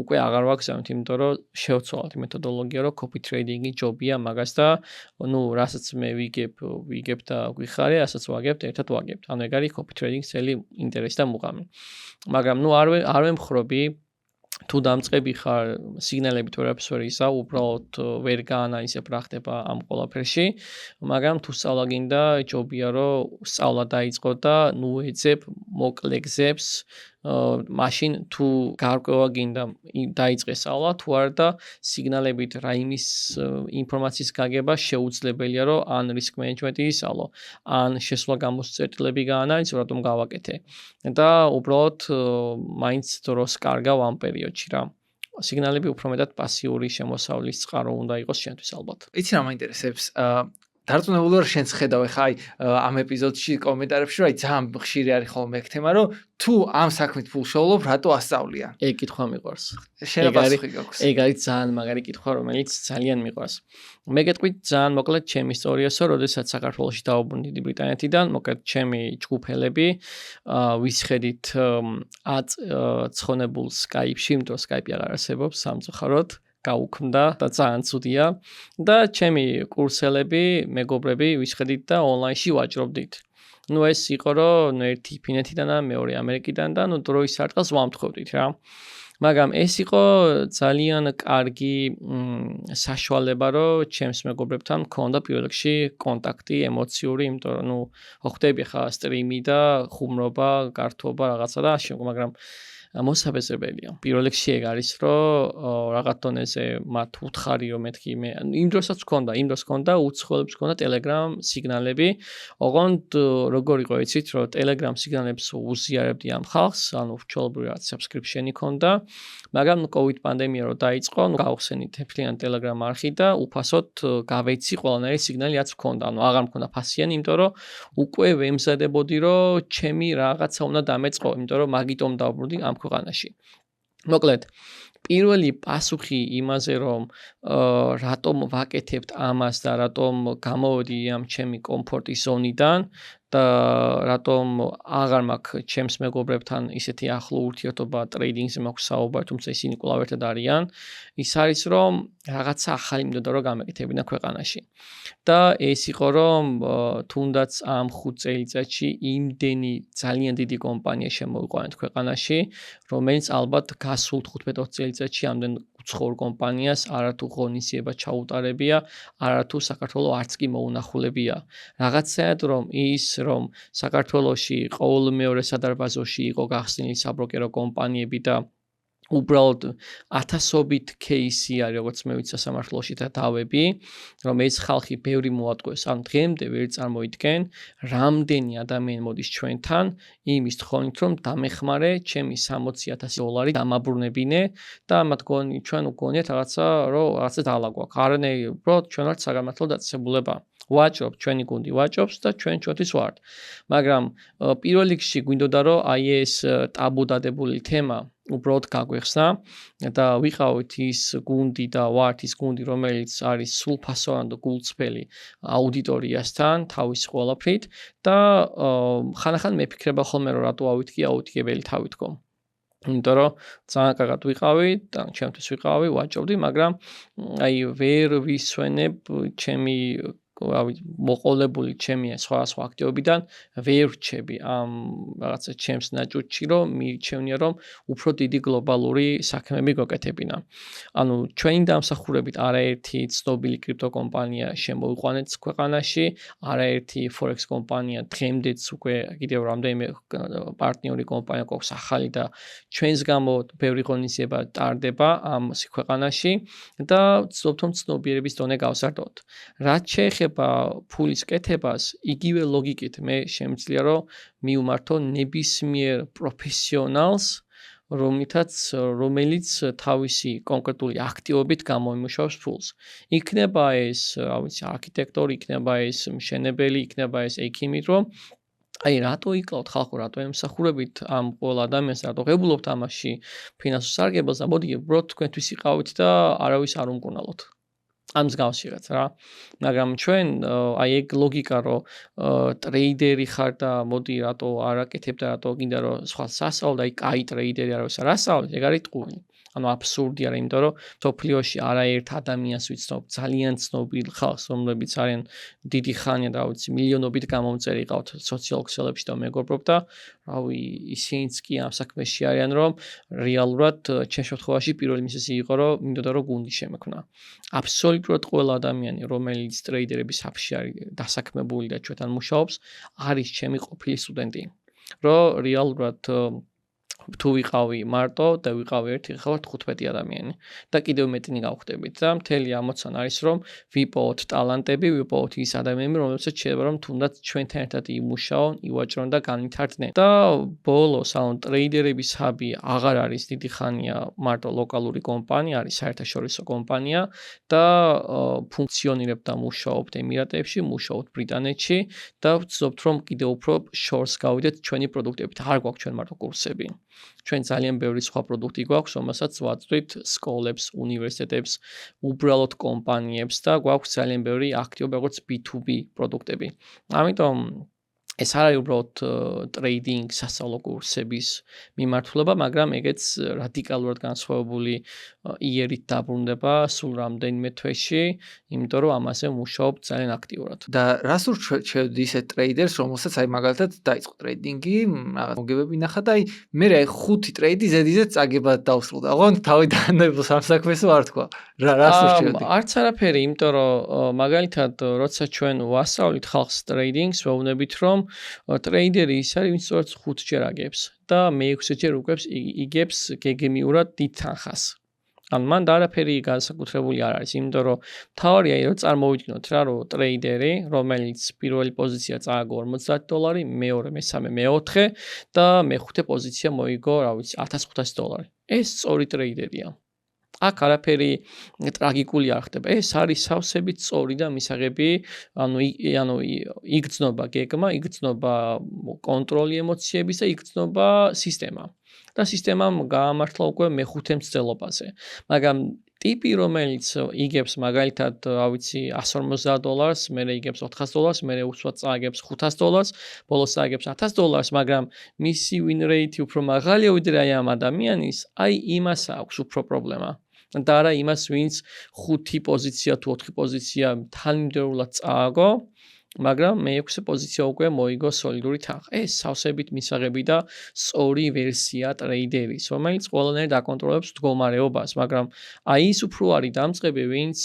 უკვე აღარ ვაგზავნით, იმიტომ რომ შევცვალეთ მეთოდოლოგია, რომ copy trading-ი ჯობია მაგას და ნუ რასაც მე ვიგებ და გვიხარე, ასაც ვაგებთ, ერთად ვაგებთ. ანუ ეგ არის copy trading-ის ძელი ინტერესი და მუღამი. მაგრამ ნუ არ ვემხრობი თუ დამწყები ხარ სიგნალებით ვერაფერს ვერ ისა, უბრალოდ ვერ გაანალიზებ რა ხდება ამ ყველაფერში, მაგრამ თუ სწავლა გინდა, ჯობია რომ სწავლა დაიწყო და ნუ ეძებ მოკლე გზებს, მაშინ თუ გარკვევა გინდა დაიწყე სწავლა, თუ არა და სიგნალებით რაიმის ინფორმაციის გაგება შეუძლებელია, რომ ან risk management-ი ისწავლო, ან შესვლა გამოსწერტილები გაანალიზო, რატომ გავაკეთე. და უბრალოდ მაინც დროს კარგავ ამ პერიოდში რა. სიგნალები უფრო მეტად პასიური შემოსავლის წყარო უნდა იყოს შენთვის ალბათ. იცი რა მაინტერესებს? დარწმუნებული ვარ შენც ხედავ ხა აი ამ ეპიზოდში კომენტარებში რომ აი ძალიან ხშირი არის ხოლმე ეგ თემა რომ თუ ამ საქმით ფულ შოულობ რატო ასწავლია? ეგ კითხვა მიყვარს. შენ პასუხი გაქვს. ეგ არის ძალიან მაგარი კითხვა, რომელიც ძალიან მიყვარს. მე გეტყვი ძალიან მოკლედ ჩემი ისტორიასო, როდესაც საქართველოში დავუბრუნდი დიდი ბრიტანეთიდან, მოკლედ ჩემი ჯგუფელები ვისხედით ცხონებულ Skype-ში, იმიტომ Skype აღარ არსებობს სამწუხაროდ. გაუქმდა და ძალიან ცუდია და ჩემი კურსელები, მეგობრები ვისხედით და ონლაინში ვაჭრობდით. ნუ ეს იყო რომ ერთი ფინეთიდან და მეორე ამერიკიდან და ნუ დროის არტყას ვამთხოვდით რა. მაგრამ ეს იყო ძალიან კარგი საშუალება რომ ჩემს მეგობრებთან მქონდა პირველ რიგში კონტაქტი ემოციური, იმიტომ რომ ნუ ხვდები ხა სტრიმი და ხუმრობა, გართობა რაღაცა და შემდგომ, მაგრამ მოსაბეზრებელია. პირველ რიგში ეგ არის, რომ რაღაც დონეზე მათ უთხარი რომ მეთქი მე იმ დროსაც მქონდა, უცხოელებს მქონდა Telegram სიგნალები. ოღონდ როგორ იყო იცით, რომ Telegram სიგნალებს უზიარებდი ამ ხალხს, ანუ ჩვეულებრივად subscription-ი მქონდა, მაგრამ COVID პანდემია რო დაიწყო, ნუ გავხსენით თეთრიან Telegram არხი და უფასოდ გავეცი ყველანაირი სიგნალი რაც მქონდა. ანუ აღარ მქონდა ფასიანი, იმიტომ რომ უკვე ვემზადებოდი, რომ ჩემი რაღაცა უნდა დამეწყო, იმიტომ რომ მაგიტომ დავბრუნდი ამ ქვეყანაში. მოკლედ, პირველი პასუხი იმაზე, რომ რატომ ვაკეთებთ ამას და რატომ გამოვედი ამ ჩემი კომფორტის ზონიდან და რატომ აღარ მაქვს ჩემს მეგობრებთან ისეთი ახლო ურთიერთობა ტრეიდინგზე მაქვს საუბარი, თუმცა ისინი კვლავ ერთად არიან, ის არის რომ რაღაცა ახალი მინდოდა რომ გამეკეთებინა ქვეყანაში. და ეს იყო რომ თუნდაც ამ 5 წელიწადში იმდენი ძალიან დიდი კომპანია შემოიყვანეთ ქვეყანაში, რომელიც ალბათ გასულ 15-20 წელიწადში ამდენ უცხოურ კომპანიას არათუ ღონისძიება ჩაუტარებია, არათუ საქართველოს არც კი მოუნახულებია. რაღაცაად რომ ის რომ საქართველოში ყოველ მეორე სადარბაზოში იყო გახსნილი საბროკერო კომპანიები და უბრალოდ ათასობით кейსი არის, როგორც მე ვიცი სამართლოში და დავები, რომ ეს ხალხი ბევრი მოატყუეს, ან დღემდე ვერ წარმოიდგენ, რამდენი ადამიანი მოდის ჩვენთან იმის თხოვნით, რომ დამეხმარე ჩემი $60,000 დამაბრუნებინე და მათ გონი ჩვენ უგონიათ რაღაცა, რომ რაღაცა დაალაგვაქვს. არანაირი, უბრალოდ ჩვენ ვართ საგამართლო დაწესებულება. ვაჭრობთ, ჩვენი გუნდი ვაჭრობს და ჩვენ ჩვენთვის ვართ. მაგრამ პირველ რიგში გვინდოდა რომ აი ეს ტაბუ დადებული თემა უბრალოდ გაგვეხსნა და ვიყავით ის გუნდი და ვართ ის გუნდი, რომელიც არის სრულფასოვანი და გულწრფელი აუდიტორიასთან, თავის ყველაფრით და ხანახან მეფიქრება ხოლმე რომ რატო ავიტკი აუდიებელი თავი თქო. იმიტომ რომ ძალიან კარგად ვიყავი და ჩემთვის ვიყავი, ვაჭრობდი, მაგრამ აი ვერ ვისვენებ ჩემი მოყოლებული ჩემი სხვადასხვა აქტივობიდან ვერ ვრჩები ამ რაღაცა ჩემს ნაჭუჭში რომ მირჩევნია რომ უფრო დიდი გლობალური საქმეები გაკეთებინა. ანუ ჩვენი დამსახურებით არაერთი ცნობილი კრიპტო კომპანია შემოიყვანეთ ქვეყანაში, არაერთი forex კომპანია დღემდეც უკვე კიდევ რამდენიმე პარტნიორი კომპანია გვაქვს ახალი და ჩვენს გამო ბევრი ღონისძიება ტარდება ამ ქვეყანაში და ვცდილობთ რომ ცნობიერების დონე გავზარდოთ. რაც შეეხება ფულის კეთებას, იგივე ლოგიკით მე შემიძლია რომ მივმართო ნებისმიერ პროფესიონალს, რომელიც თავისი კონკრეტული აქტივობით გამოიმუშავებს ფულს. იქნება ეს, არქიტექტორი, იქნება ეს მშენებელი, იქნება ეს ექიმი, რომ აი რატო იკლავთ ხალხო, რატო ემსახურებით ამ ყველა ადამიანს, რატო ღებულობთ ამაში ფინანსურ სარგებელს და მოდი უბრალოდ თქვენთვის იყავით და არავის არ უმკურნალოთ. ამ მსგავსიღაც რა. მაგრამ ჩვენ აი ეგ ლოგიკა რომ ტრეიდერი ხარ და მოდი რატო არ აკეთებ და რატო გინდა რომ სხვა სასწავლო და აი კაი ტრეიდერი არავის არ ასწავლეთ, ეგ არის ტყუილი. ანუ აბსურდი არა, იმიტომ რომ სოფლიოში არაერთ ადამიანს ვიცნობ, ძალიან ცნობილ ხალხს, რომლებიც არიან დიდი ხანია და ვიცი, მილიონობით გამომწერი ყავთ სოციალურ ქსელებში და მეგობრობ და რავი, ისინიც კი ამ საქმეში არიან, რომ რეალურად ჩემს შემთხვევაში პირველი მისესი იყო, რომ მინდოდა რომ გუნდი შემექმნა. აბსოლუტურად ყველა ადამიანი, რომელიც ტრეიდერების საფში არის დასაქმებული და ჩვენთან მუშაობს, არის ჩემი ყოფილი სტუდენტი. რომ რეალურად თუ ვიყავი მარტო და ვიყავი ერთი ხალხ 15 ადამიანი და კიდევ მეტნი გავხდებით და მთელი ამოცანა არის რომ ვიპოვოთ ტალანტები, ვიპოვოთ ის ადამიანები, რომლებსაც შეიძლება რომ თუნდაც ჩვენთან ერთად იმუშაონ, ივაჭრონ და განვითარდნენ. და ბოლოს ანუ ტრეიდერების ჰაბი აღარ არის დიდი ხანია მარტო ლოკალური კომპანია, არის საერთაშორისო კომპანია და ფუნქციონირებდა მუშაობთ ემირატებში, მუშაობთ ბრიტანეთში და ვცდილობთ რომ კიდევ უფრო შორს გავიდეთ ჩვენი პროდუქტებით. არ გვაქვს ჩვენ მარტო კურსები. ჩვენ ძალიან ბევრი სხვა პროდუქტი გვაქვს, რომელსაც ვაწვდით სკოლებს, უნივერსიტეტებს, უბრალოდ კომპანიებს და გვაქვს ძალიან ბევრი აქტივობა როგორც B2B პროდუქტები. ამიტომ ეს არ არის უბრალოდ ტრეიდინგ სასწავლო კურსების მიმართულება, მაგრამ ეგეც რადიკალურად განსხვავებული იერით დაბრუნდება სულ რამდენიმე თვეში, იმიტომ რომ ამაზე მუშაობ ძალიან აქტიურად. და რას ურჩევდი ისეთ ტრეიდერს, რომელსაც აი მაგალითად დაიწყო ტრეიდინგი, რაღაც მოგებები ნახა და აი მე რა 5 ტრეიდი ზედიზედ წაგებად დავსრულდა. ოღონდ თავიდან ამ საქმესო არ თქვა. რას ურჩევდი? არც არაფერი, იმიტომ რომ მაგალითად როცა ჩვენ ვასწავლით ხალხს ტრეიდინგს, ვეუბნებით რომ ტრეიდერი ის არის, ვინც სწორედ 5 ჯერ აგებს და მე-6 ჯერ იგებს გეგმიურად დიდ თანხას. ანუ მან არაფერი განსაკუთრებული არ არის, იმიტომ რომ თავარია რომ წარმოვიდგინოთ რა, რომ ტრეიდერი, რომელიც პირველი პოზიცია წააგო $50, მეორე, მესამე, მეოთხე და მეხუთე პოზიცია მოიგო, რა ვიცი, $1500. ეს სწორი ტრეიდერია. აქ არაფერი ტრაგიკული არ ხდება. ეს არის სავსებით სწორი და მისაღები, ანუ იგრძნობა გეგმა, იგრძნობა კონტროლი ემოციების და იგრძნობა სისტემა. და სისტემამ გაამართლა უკვე მეხუთე მცდელობაზე. მაგრამ ტიპი, რომელიც იგებს მაგალითად, რა ვიცი, $150, მერე იგებს $400, მერე უსვათ წააგებს $500, ბოლოს წააგებს $1000, მაგრამ მისი win rate უფრო მაღალია ვიდრე აი ამ ადამიანის, აი იმას აქვს უფრო პრობლემა. და არა იმას, ვინც 5 პოზიცია თუ 4 პოზიცია თანმიმდევრულად წააგო, მაგრამ მე-6 პოზიცია უკვე მოიგო სოლიდური თანხა. ეს სავსებით მისაღები და სწორი ვერსია ტრეიდერის, რომელიც ყველანაირად აკონტროლებს მდგომარეობას, მაგრამ აი ის უფრო არის დამწყები, ვინც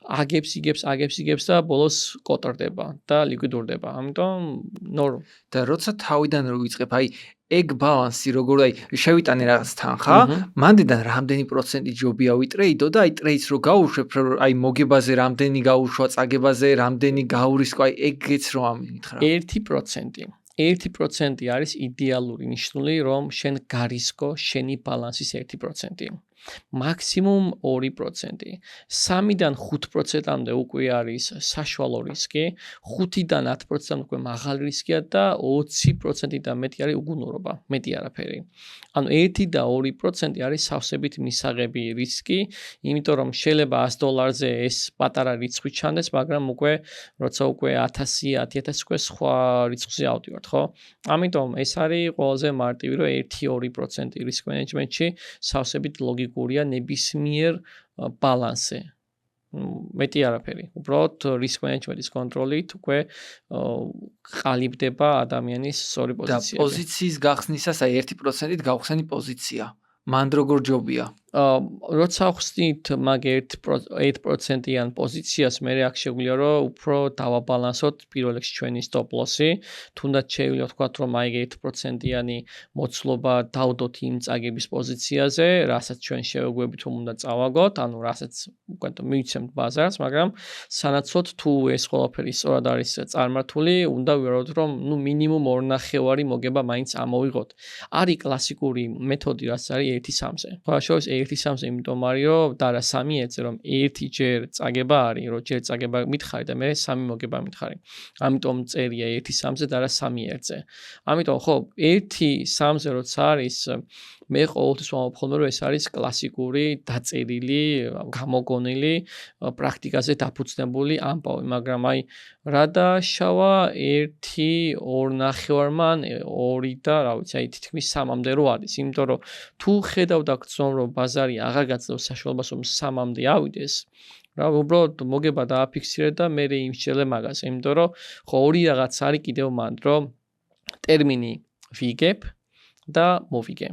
აგებს და ბოლოს კოტრდება და ლიკვიდურდება. ამიტომ ნორ. და როცა თავიდან რო ვიწყებ, აი ეგ ბალანსი როგორ აი შევიტანე რაღაც თანხა, მანდიდან რამდენი პროცენტი ჯობია ვიტრეიდო და აი ტრეიდს რო გაუშვებ, აი მოგებაზე რამდენი გაუშვა, წაგებაზე რამდენი გაურისკო, აი ეგეც რო ამითხრა. 1%. 1% არის იდეალური ნიშნული, რომ შენ გარისკო შენი ბალანსის 1%. მაქსიმუმ 2%. 3-დან 5%-მდე უკვე არის საშუალო რისკი, 5-დან 10%-მდე უკვე მაღალი რისკია და 20%-დან მეტი არის უგუნურობა, მეტი არაფერი. ანუ 1 და 2% არის სავსებით მისაღები რისკი, იმიტომ რომ შეიძლება $100-ზე ეს პატარა რიცხვი ჩანდეს, მაგრამ უკვე როცა უკვე 1000, 10000 უკვე სხვა რიცხვზე ავდივართ, ხო? ამიტომ ეს არის ყველაზე მარტივი, რომ 1-2% risk management-ში სავსებით ლოგიკურია ნებისმიერ ბალანსზე. მეტი არაფერი. უბრალოდ risk management-ის კონტროლით უკვე ყალიბდება ადამიანის სწორი პოზიციები. და პოზიციის გახსნისას აი 1%-ით გავხსენი პოზიცია. მან როგორ ჯობია? როცა ხსნით მაგ 8%-იან პოზიციას, მე აქ შეგვიძლია რომ უფრო დავაბალანსოთ პირველ რიგში ჩვენი stop loss-ი, თუნდაც შეიძლება ვთქვათ რომ აი 8%-იანი მოცულობა დავდოთ იმ წაგების პოზიციაზე, რასაც ჩვენ შევეგვებით რომ უნდა წავაგოთ, ანუ რასაც უკვე მივიცემთ ბაზარს, მაგრამ სანაცვლოდ თუ ეს ყველაფერი სწორად არის წარმართული, უნდა ვიაროთ რომ ნუ მინიმუმ 2.5 მოგება მაინც ამოვიღოთ. არის კლასიკური მეთოდი, რაც არის 1-3-ზე. ხო, შორის 1-3-ზე იმიტომ არის რომ და რა 3-ზე რომ 1 ჯერ წაგება არის, რომ ჯერ წაგება მითხარი და მე 3 მოგება მითხარი. ამიტომ წერია 1-3-ზე და რა 3-ზე. ამიტომ ხო 1-3-ზე როცა არის მე ყოველთვის ვამბობ ხოლმე რომ ეს არის კლასიკური დაწერილი, გამოგონილი, პრაქტიკაზე დაფუძნებული ამბავი, მაგრამ აი რა დაშავა 1-2.5-მან 2 და რა ვიცი, აი თითქმის 3-მდე რო არის, იმიტომ რომ თუ ხედავ და გწვავ რომ ბაზარი აღარ გაძლევს საშუალებას რომ 3-მდე ავიდეს, რა უბრალოდ მოგება დააფიქსირე და მე იმსჯელე მაგას, იმიტომ რომ ხო ორი რაღაც არის კიდევ მანდ, რომ ტერმინი ვიგებ და მოვიგე.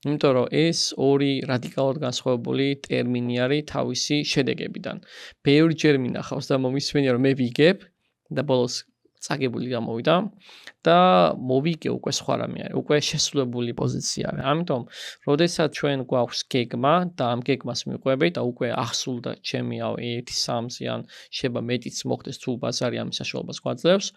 იმიტომ რომ ეს ორი რადიკალურად განსხვავებული ტერმინი არის თავისი შედეგებიდან. ბევრჯერ მინახავს და მომისმენია რომ მე ვიგებ და ბოლოს წაგებული გამოვიდა და მოვიგე უკვე სხვა რამე არის, უკვე შესრულებული პოზიცია არის. ამიტომ, როდესაც ჩვენ გვაქვს გეგმა და ამ გეგმას მივყვებით და უკვე ახსულდა ჩემი 1-3-ზე ან შეიძლება მეტიც მოხდეს თუ ბაზარი ამის საშუალებას გვაძლევს,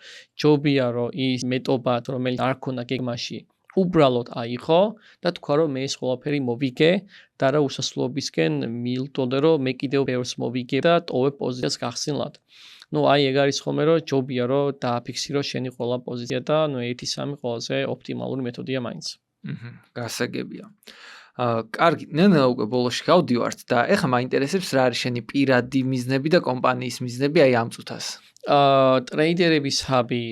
ჯობია რომ ის მეტობა რომელიც არ ქონდა გეგმაში უბრალოდ აიღო და თქვა რომ მე ეს ყველაფერი მოვიგე და რა უსასრულობისკენ მივტოდე რომ მე კიდევ ბევრს მოვიგე და ტოვებ პოზიციას გახსნილად. ნუ აი ეგ არის ხოლმე რომ ჯობია რომ დააფიქსირო შენი ყველა პოზიცია და ნუ 1-3 ყველაზე ოპტიმალური მეთოდია მაინც. გასაგებია. კარგი, ნენა უკვე ბოლოში გავდივართ და ეხლა მაინტერესებს რა არის შენი პირადი მიზნები და კომპანიის მიზნები აი ამ წუთას. ტრეიდერების ჰაბი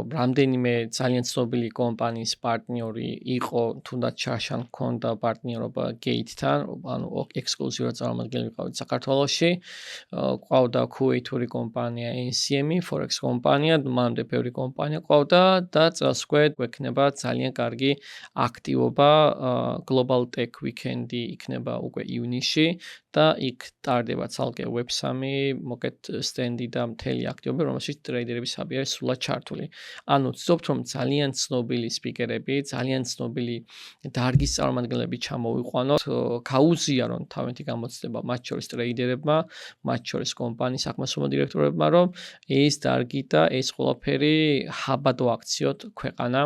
რამდენიმე ძალიან ცნობილი კომპანიის პარტნიორი იყო, თუნდაც ჩაშან ჰქონდა პარტნიორობა Gate-თან, ანუ ექსკლუზიურად წარმომადგენელი ვიყავით საქართველოში. ყავდა ქუეითური კომპანია NCM, Forex კომპანია, მანამდე ბევრი კომპანია ყავდა და წელსკვე გვექნება ძალიან კარგი აქტივობა Global Tech Weekend-ი იქნება უკვე ივნისში და იქ ტარდება ცალკე Web3 მოკეთ სტენდი და მთელი აქტივობა, რომელშიც ტრეიდერების ჰაბი არის სრულად ჩართული. ანუ ვცდილობთ რომ ძალიან ცნობილი სპიკერები, ძალიან ცნობილი დარგის წარმომადგენლები ჩამოვიყვანოთ, გაუზია რომ თავენთი გამოცდება მათ შორის ტრეიდერებმა, მათ შორის კომპანიის საქმესრულო დირექტორებმა, რომ ეს დარგი და ეს ყველაფერი ჰაბად ვაქციოთ ქვეყანა,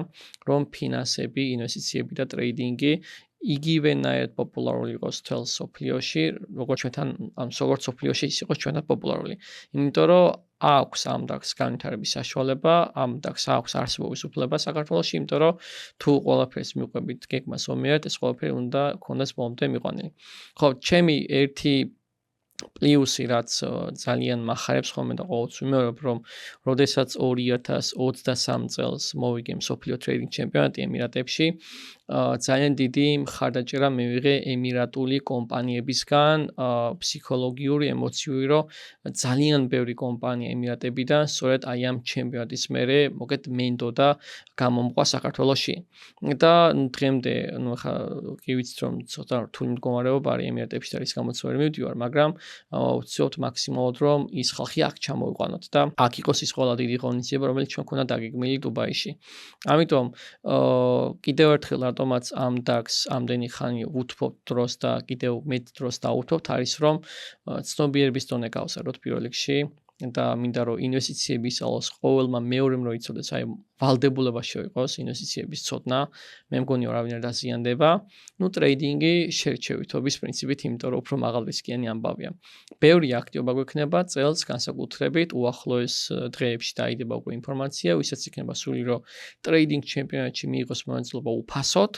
რომ ფინანსები, ინვესტიციები და ტრეიდინგი იგივენაირად პოპულარული იყოს თელ სოფლიოში, როგორც ჩვენთან, როგორც სოფლიოში ის იყოს ჩვენთან პოპულარული. იმიტომ რომ აქვს ამ დარგს განვითარების საშუალება, ამ დარგს აქვს არსებობის უფლება საქართველოში, იმიტომ რომ თუ ყველაფერს მივყვებით გეგმას ომიერად, ეს ყველაფერი უნდა ქონდეს ბოლომდე მიყვანილი. ხო, ჩემი ერთი პლუსი რაც ძალიან მახარებს ხოლმე და ყოველთვის ვიმეორებ რომ როდესაც 2023 წელს მოვიგე მსოფლიო ტრეიდინგ ჩემპიონატი ემირატებში, ძალიან დიდი მხარდაჭერა მივიღე ემირატული კომპანიებისგან, ფსიქოლოგიური, ემოციური, რომ ძალიან ბევრი კომპანია ემირატებიდან სწორედ აი ამ ჩემპიონატის მერე მოკეთ მენდოდა გამომყვა საქართველოში. და დღემდე, ნუ ხა კი ვიცით რომ ცოტა რთული მდგომარეობა არის ემირატებში და ის გამოც ვერ მივდივარ, მაგრამ ვცდილობთ მაქსიმალურად რომ ის ხალხი აქ ჩამოვიყვანოთ და აქ იყოს ის ყველა დიდი ღონისძიება, რომელიც ჩვენ ქონდა დაგეგმილი დუბაიში. ამიტომ კიდევ ერთხელ რატომაც ამ დარგს ამდენი ხანი ვუთმობთ დროს და კიდევ მეტ დროს დავუთმობთ არის რომ ცნობიერების დონე გავსარდოთ პირველ რიგში და მინდა რომ ინვესტიციების ალოს ყოველმა მეორემ რო იცოდეს აი ვალდებულება შეიყოს ინვესტიციების ცოდნა, მე მგონი ვარავინ არ დაზიანდება. ტრეიდინგი შერჩევითობის პრინციპით, იმიტომ რომ უფრო მაღალრისკიანი ამბავია. ბევრი აქტიობა გვექნება წელს განსაკუთრებით უახლოეს დღეებში დაიდება უკვე ინფორმაცია, ვისაც იქნება სული რომ ტრეიდინგ ჩემპიონატში მიიღოს მონაწილეობა უფასოდ,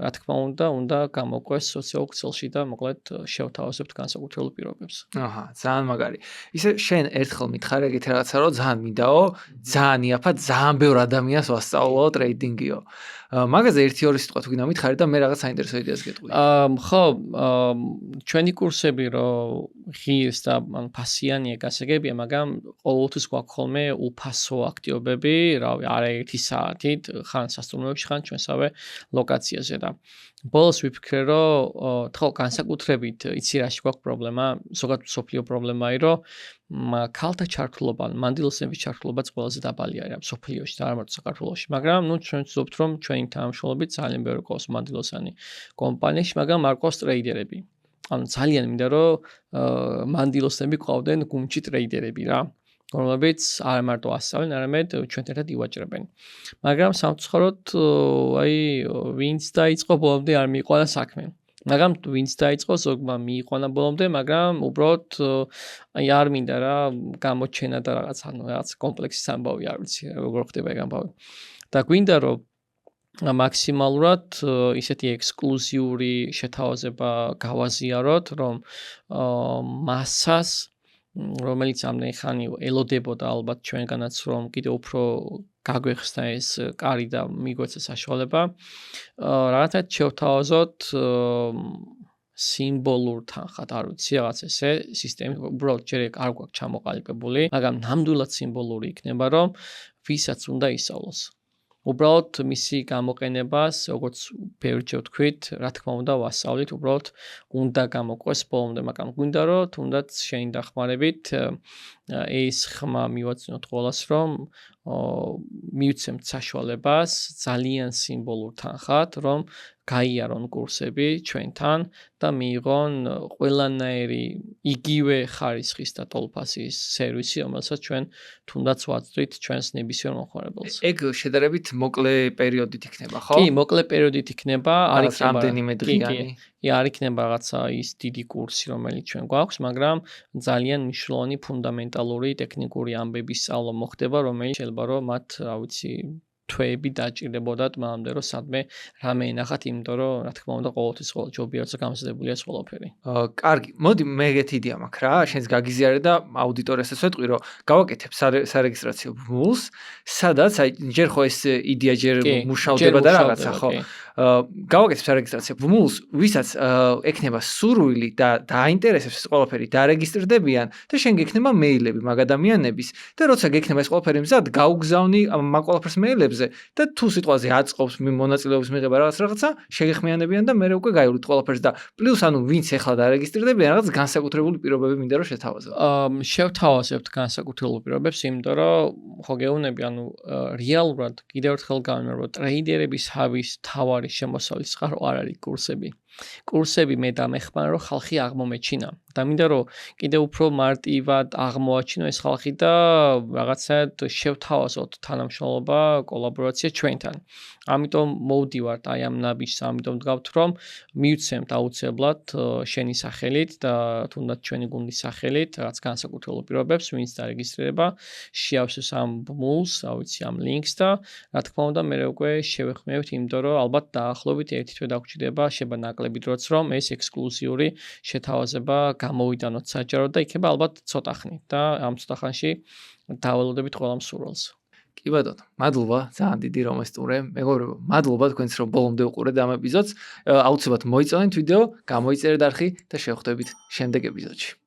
რა თქმა უნდა გამოყვეს სოციოექსელში და მოკლედ შევთავაზებთ განსაკუთრებულ პირობებს. აჰა, ძალიან მაგარი. ისე შენ ერთხელ მითხარ ეგეთ რაღაცა რომ ძალიან მინდაო, ძალიან იაფად, ძალიან ბევრ ადამიანს ვასწავლო ტრეიდინგიო. მაგაზე 1-2 სიტყვა თუ გინდა მითხარი და მე რაღაც საინტერესო იდეას გეტყვი. ხო, ჩვენი კურსები რომ ღირს და ფასიანია გასაგებია, მაგრამ ყოველთვის გვაქვს ხოლმე უფასო აქტივობები, რავი, არაერთი საათით, ხან სასტუმროებში, ხან ჩვენსავე ლოკაციაზე და ბოლოს ვიფიქრე რომ ხო განსაკუთრებით იცი რაში გვაქვს პრობლემა, ზოგადად მსოფლიო პრობლემაა, რომ ქალთა ჩართულობა, მანდილოსების ჩართულობაც ყველაზე დაბალი არის მსოფლიოში და არა მარტო საქართველოში, მაგრამ ჩვენ ვცდილობთ რომ ჩვენი თანამშრომლობით ძალიან ბევრი ყავს მანდილოსანი კომპანიაში, მაგრამ არ ყავს ტრეიდერები. ანუ ძალიან მინდა რომ მანდილოსები ყავდნენ გუნდში ტრეიდერები რა. რომლებიც არა მარტო ასწავლენ, არამედ ჩვენთან ერთად ივაჭრებენ. მაგრამ სამწუხაროდ აი ვინც დაიწყო ბოლომდე არ მიიყვანა საქმე. მაგრამ ვინც დაიწყო ზოგმა მიიყვანა ბოლომდე, მაგრამ უბრალოდ აი არ მინდა რა გამოჩენა და რაღაც კომპლექსის ამბავი არ ვიცი როგორ ხდება ეგ ამბავი. და გვინდა რომ მაქსიმალურად ისეთი ექსკლუზიური შეთავაზება გავაზიაროთ, რომ მასას რომელიც ამდენი ხანი ელოდებოდა ალბათ ჩვენგანაც რომ კიდევ უფრო გაგვეხსნა ეს კარი და მიგვეცა საშუალება რაღაცა შევთავაზოთ სიმბოლურ თანხად არ ვიცი რაღაც ესე სისტემი უბრალოდ ჯერ არ გვაქვს ჩამოყალიბებული მაგრამ ნამდვილად სიმბოლური იქნება რომ ვისაც უნდა ისწავლოს უბრალოდ მისი გამოყენებას როგორც ბევრჯერ ვთქვით რა თქმა უნდა ვასწავლით უბრალოდ უნდა გამოყვეს ბოლომდე მაგრამ გვინდა რომ თუნდაც შენი დახმარებით ეს ხმა მივაწვინოთ ყველას რომ მივცემთ საშუალებას ძალიან სიმბოლურ თანხად რომ გაიარონ კურსები ჩვენთან და მიიღონ ყველანაირი იგივე ხარისხის და ტოლფასის სერვისი რომელსაც ჩვენ თუნდაც ვაწვდით ჩვენს ნებისმიერ მომხმარებელს. ეგ შედარებით მოკლე პერიოდით იქნება, ხო? კი, მოკლე პერიოდით იქნება, არ იქნება რამდენიმე დღიანი. არ იქნება რაღაცა ის დიდი კურსი, რომელიც ჩვენ გვაქვს, მაგრამ ძალიან მნიშვნელოვანი ფუნდამენტალური ტექნიკური ამბების სწავლა მოხდება, რომელიც შეიძლება რომ მათ, რა ვიცი, თვეები დაჭირდებოდათ მანამდე რომ სადმე რამე ენახათ, იმიტომ რომ რა თქმა უნდა ყოველთვის ჯობიერთზე გამზადებულია ეს ყველაფერი. კარგი, მოდი მე ეგეთი იდეა მაქვს რა, შენს გაგიზიარე და აუდიტორიასაც ვეტყვი რომ გავაკეთებ სარეგისტრაციო ბმულს, სადაც აი ჯერ ხო ეს იდეა ჯერ მუშავდება და რაღაცა ხო? გავაკეთებ სარეგისტრაციო ბმულს, ვისაც ექნება სურვილი და დააინტერესებს ეს ყველაფერი, დარეგისტრდებიან და შენ გექნება მეილები მაგ ადამიანების და როცა გექნება ეს ყველაფერი მზად, გაუგზავნი მაგ ყველაფერს მეილებზე და თუ სიტყვაზე აწყობს მონაწილეობის მიღება რაღაცა შეგეხმიანებიან და მე უკვე გაივლით ყველაფერს და პლუს ანუ ვინც ეხლა დარეგისტრდებიან რაღაც განსაკუთრებული პირობები მინდა რომ შეთავაზოთ. შევთავაზებთ განსაკუთრებულ პირობებს, იმიტომ რომ ხო გეუბნები, ანუ რეალურად კიდევ ერთხელ გავიმეორებ, ტრეიდერების ჰავის თავარი შემოსავლის წყარო არ არის კურსები. კურსები მე დამეხმარა რომ ხალხი აღმომეჩინა და მინდა რომ კიდევ უფრო მარტივად აღმოაჩინო ეს ხალხი და რაღაცად შევთავაზოთ თანამშრომლობა, კოლაბორაცია ჩვენთან. ამიტომ მოვდივართ აი ამ ნაბიჯს, ამიტომ ვდგავთ რომ მივცემთ აუცილებლად შენი სახელით და თუნდაც ჩვენი გუნდის სახელით რაც განსაკუთრებულ პირობებს, ვინც დარეგისტრირება, შეავსოს ამ ბმულს, რა ვიცი, ამ ლინკს და რა თქმა უნდა მე უკვე შევეხმევთ, იმიტომ რომ ალბათ დაახლოებით ერთი თვე დაგვრჩება შეება ნაკლები დროც რომ ეს ექსკლუზიური შეთავაზება გამოვიტანოთ საჯაროდ და იქნება ალბათ ცოტა ხნით და ამ ცოტა ხანში დაველოდებით ყველა მსურველს. კი ბატონო, მადლობა, ძალიან დიდი რომ ესტუმრე. მეგობრებო, მადლობა თქვენს რომ ბოლომდე უყურეთ ამ ეპიზოდს. აუცილებლად მოიწონეთ ვიდეო, გამოიწერეთ არხი და შევხვდებით შემდეგ ეპიზოდში.